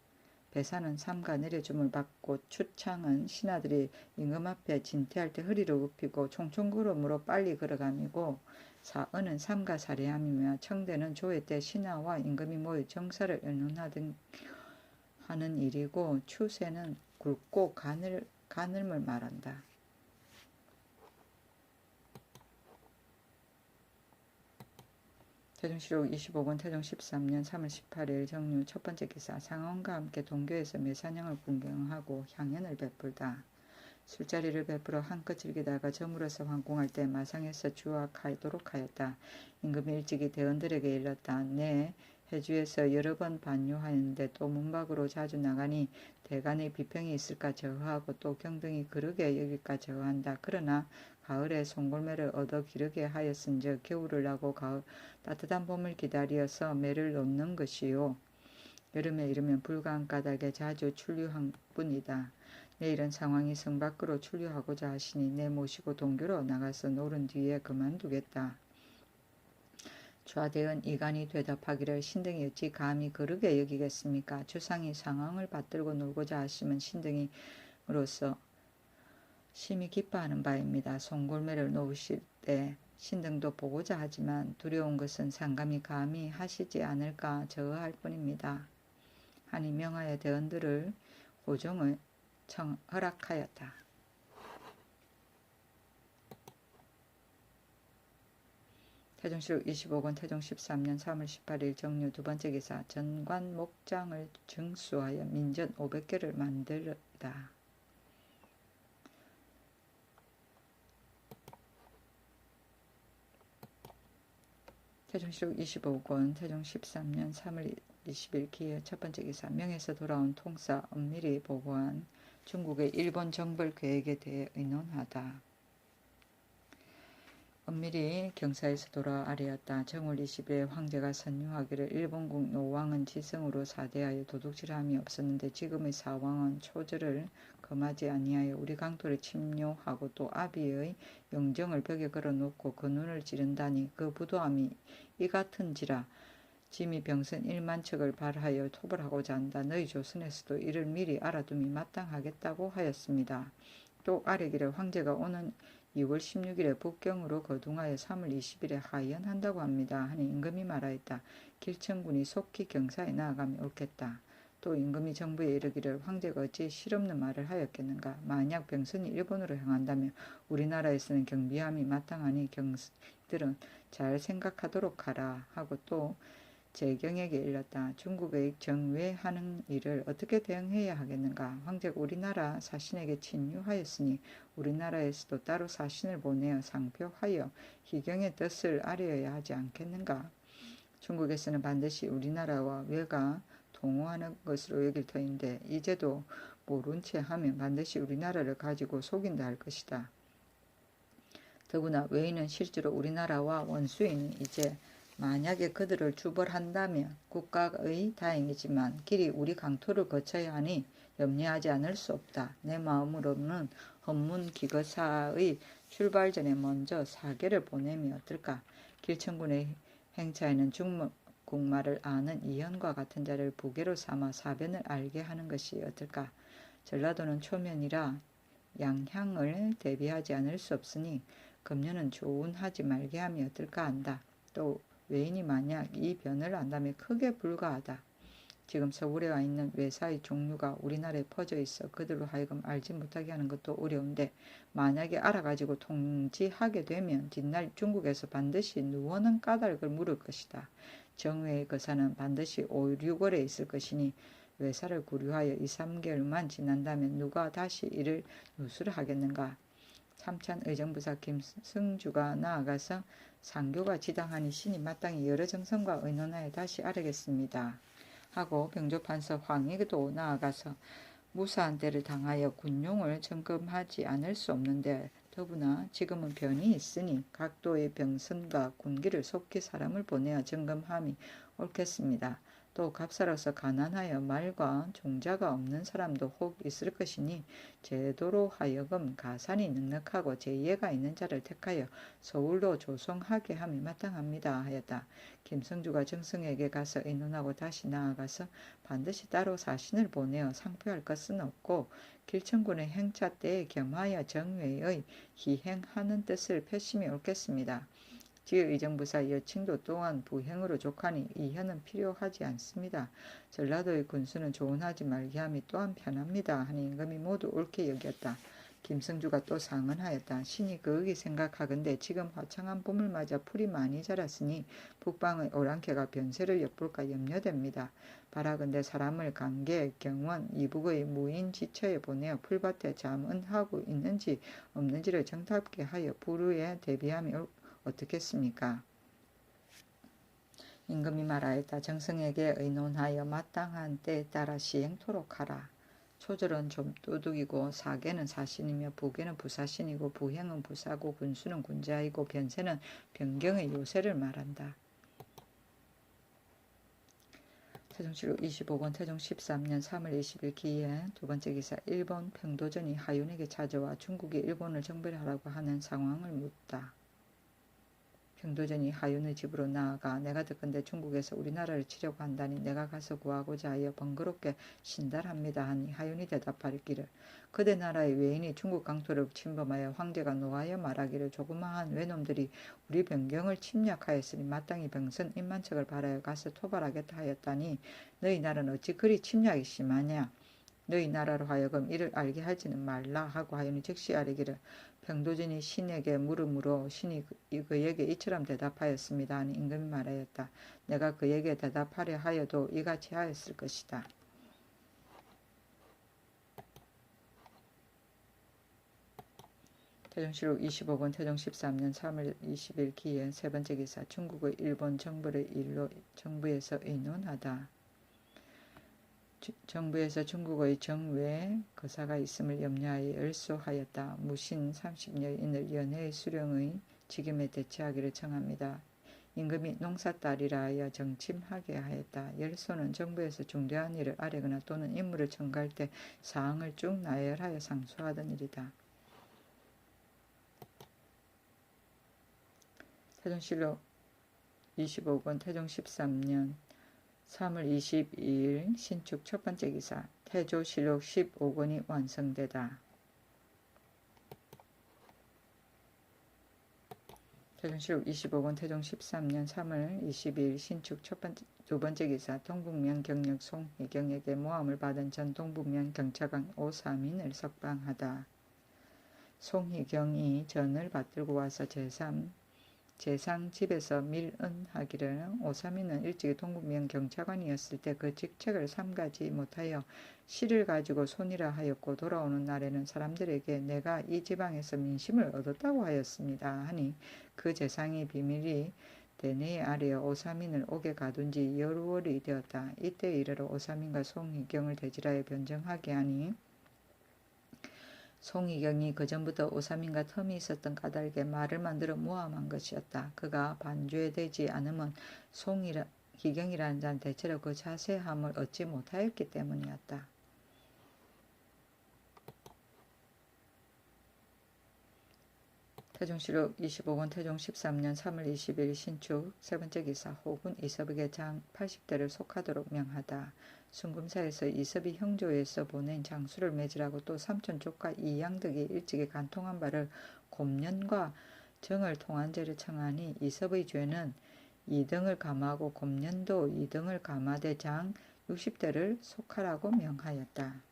배사는 삼가 내려줌을 받고 추창은 신하들이 임금 앞에 진퇴할 때 허리를 굽히고 총총걸음으로 빨리 걸어감이고 사은은 삼가 사례함이며 청대는 조회 때 신하와 임금이 모여 정사를 의논하는 일이고 추세는 굵고 가늘을 말한다. 태종실록 25권 태종 13년 3월 18일 정유 첫번째 기사 상언과 함께 동교에서 매사냥을 군경하고 향연을 베풀다. 술자리를 베풀어 한껏 즐기다가 저물어서 황공할 때 마상에서 주악하도록 하였다. 임금이 일찍이 대원들에게 일렀다. 내 해주에서 여러 번 반요하였는데 또 문밖으로 자주 나가니 대간의 비평이 있을까 저하고 또 경등이 그르게 여길까 저한다. 그러나 가을에 송골매를 얻어 기르게 하였은즉 겨울을 나고 따뜻한 봄을 기다려서 매를 놓는 것이요. 여름에 이르면 불가한 까닭에 자주 출류한 뿐이다. 내일은 상황이 성 밖으로 출류하고자 하시니 내 모시고 동교로 나가서 노른 뒤에 그만두겠다. 좌대은 이간이 대답하기를 신등이 어찌 감히 그르게 여기겠습니까? 주상이 상황을 받들고 놀고자 하시면 신등이로서 심히 기뻐하는 바입니다. 송골매를 놓으실 때 신등도 보고자 하지만 두려운 것은 상감이 감히 하시지 않을까 저할 뿐입니다. 하니 명하여 대원들을 호종을 허락하였다. 태종실록 25권 태종 13년 3월 18일 정유 두번째 기사 전관 목장을 증수하여 민전 500개를 만들다. 태종실록 25권 태종 13년 3월 20일 기해 첫번째 기사 명에서 돌아온 통사 엄밀히 보고한 중국의 일본 정벌 계획에 대해 의논하다. 엄밀히 경사에서 돌아와 아뢰었다. 정월 20일에 황제가 선유하기를 일본국 노왕은 지성으로 사대하여 도둑질함이 없었는데 지금의 사왕은 초절을 금하지 아니하여 우리 강토를 침뇨하고 또 아비의 영정을 벽에 걸어놓고 그 눈을 찌른다니 그 부도함이 이 같은지라. 짐이 병선 1만 척을 발하여 토벌하고자 한다. 너희 조선에서도 이를 미리 알아둠이 마땅하겠다고 하였습니다. 또 아뢰기를 황제가 오는 2월 16일에 북경으로 거둥하여 3월 20일에 하연한다고 합니다. 하니 임금이 말하였다. 길천군이 속히 경사에 나아가면 옳겠다. 또 임금이 정부에 이르기를 황제가 어찌 실없는 말을 하였겠는가. 만약 병선이 일본으로 향한다면 우리나라에서는 경비함이 마땅하니 경들은 잘 생각하도록 하라 하고 또 재경에게 일렀다. 중국의 정외하는 일을 어떻게 대응해야 하겠는가. 황제가 우리나라 사신에게 친유하였으니 우리나라에서도 따로 사신을 보내어 상표하여 희경의 뜻을 아뢰어야 하지 않겠는가. 중국에서는 반드시 우리나라와 외가 동호하는 것으로 여길 터인데 이제도 모른 채 하면 반드시 우리나라를 가지고 속인다 할 것이다. 더구나 외인은 실제로 우리나라와 원수이니 이제 만약에 그들을 주벌한다면 국가의 다행이지만 길이 우리 강토를 거쳐야 하니 염려하지 않을 수 없다. 내 마음으로는 헌문기거사의 출발 전에 먼저 사계를 보내면 어떨까. 길천군의 행차에는 중국말을 아는 이현과 같은 자를 부계로 삼아 사변을 알게 하는 것이 어떨까. 전라도는 초면이라 양향을 대비하지 않을 수 없으니 금년은 조운하지 말게 함이 어떨까 한다. 또 외인이 만약 이 변을 안다면 크게 불가하다. 지금 서울에 와 있는 외사의 종류가 우리나라에 퍼져 있어 그들로 하여금 알지 못하게 하는 것도 어려운데 만약에 알아가지고 통지하게 되면 뒷날 중국에서 반드시 누워는 까닭을 물을 것이다. 정외의 거사는 반드시 5, 6월에 있을 것이니 외사를 구류하여 2, 3개월만 지난다면 누가 다시 이를 누수를 하겠는가. 참찬 의정부사 김승주가 나아가서 상교가 지당하니 신이 마땅히 여러 정성과 의논하여 다시 아뢰겠습니다. 하고 병조판서 황익도 나아가서 무사한 때를 당하여 군용을 점검하지 않을 수 없는데 더구나 지금은 변이 있으니 각도의 병선과 군기를 속히 사람을 보내어 점검함이 옳겠습니다. 또 갑사로서 가난하여 말과 종자가 없는 사람도 혹 있을 것이니 제도로 하여금 가산이 넉넉하고 재예가 있는 자를 택하여 서울로 조송하게 함이 마땅합니다 하였다. 김성주가 정승에게 가서 의논하고 다시 나아가서 반드시 따로 사신을 보내어 상표할 것은 없고 길천군의 행차 때에 겸하여 정회의 희행하는 뜻을 표심이 옳겠습니다. 지의정부사 여친도 또한 부행으로 족하니 이현은 필요하지 않습니다. 전라도의 군수는 조언하지 말게 함이 또한 편합니다. 하니 임금이 모두 옳게 여겼다. 김성주가 또 상언하였다. 신이 그윽이 생각하건대 지금 화창한 봄을 맞아 풀이 많이 자랐으니 북방의 오랑캐가 변세를 엿볼까 염려됩니다. 바라건대 사람을 강계, 경원, 이북의 무인 지처에 보내어 풀밭에 잠은하고 있는지 없는지를 정답게 하여 불후에 대비함이 어떻겠습니까? 임금이 말하였다. 정승에게 의논하여 마땅한 때에 따라 시행토록 하라. 초절은 좀 도둑이고 사계는 사신이며 부계는 부사신이고 부행은 부사고 군수는 군자이고 변세는 변경의 요새를 말한다. 태종실록 25권 태종 13년 3월 20일 기에 두 번째 기사 일본 평도전이 하윤에게 찾아와 중국이 일본을 정벌하라고 하는 상황을 묻다. 평도전이 하윤의 집으로 나아가 내가 듣건대 중국에서 우리나라를 치려고 한다니 내가 가서 구하고자 하여 번거롭게 신달합니다 하니 하윤이 대답하기를 그대 나라의 외인이 중국 강토를 침범하여 황제가 노하여 말하기를 조그마한 외놈들이 우리 변경을 침략하였으니 마땅히 병선 입만척을 바라여 가서 토벌하겠다 하였다니 너희 나라는 어찌 그리 침략이 심하냐. 너희 나라로 하여금 이를 알게 하지는 말라 하고 하윤이 즉시 아뢰기를 평도전이 신에게 물음으로 신이 그에게 이처럼 대답하였습니다 하니 임금이 말하였다. 내가 그에게 대답하려 하여도 이같이 하였을 것이다. 태종실록 25권 태종 13년 3월 20일 기에 세 번째 기사 중국의 일본 정벌의 일로 정부에서 의논하다. 정부에서 중국의 정외 거사가 있음을 염려하여 열소하였다. 무신 30여인을 연해의 수령의 직임에 대체하기를 청합니다. 임금이 농사딸이라 하여 정침하게 하였다. 열소는 정부에서 중대한 일을 아뢰거나 또는 임무를 청구할 때 사항을 쭉 나열하여 상소하던 일이다. 태종실록 25권 태종 13년 3월 22일 신축 첫 번째 기사 태조실록 15권이 완성되다. 태종실록 25권 태종 13년 3월 22일 신축 두 번째 기사 동북면 경력 송희경에게 모함을 받은 전 동북면 경차관 오사민을 석방하다. 송희경이 전을 받들고 와서 재상 집에서 밀은하기를 오사민은 일찍이 동북면 경차관이었을 때 그 직책을 삼가지 못하여 실을 가지고 손이라 하였고 돌아오는 날에는 사람들에게 내가 이 지방에서 민심을 얻었다고 하였습니다 하니 그 재상의 비밀이 대뇌 아래에 오사민을 옥에 가둔 지 여루월이 되었다. 이때 이르러 오사민과 송희경을 대지라에 변정하게 하니 송희경이 그전부터 오사민과 텀이 있었던 까닭에 말을 만들어 모함한 것이었다. 그가 반죄되지 않으면 송희경이라는 자는 대체로 그 자세함을 얻지 못하였기 때문이었다. 태종실록 25권 태종 13년 3월 20일 신축 세 번째 기사 혹은 이섭에게 장 80대를 속하도록 명하다. 순금사에서 이섭이 형조에서 보낸 장수를 맺으라고 또 삼촌 조카 이양덕이 일찍이 간통한 바를 곰년과 정을 통한 죄를 청하니 이섭의 죄는 2등을 감하고 곰년도 2등을 감하되 장 60대를 속하라고 명하였다.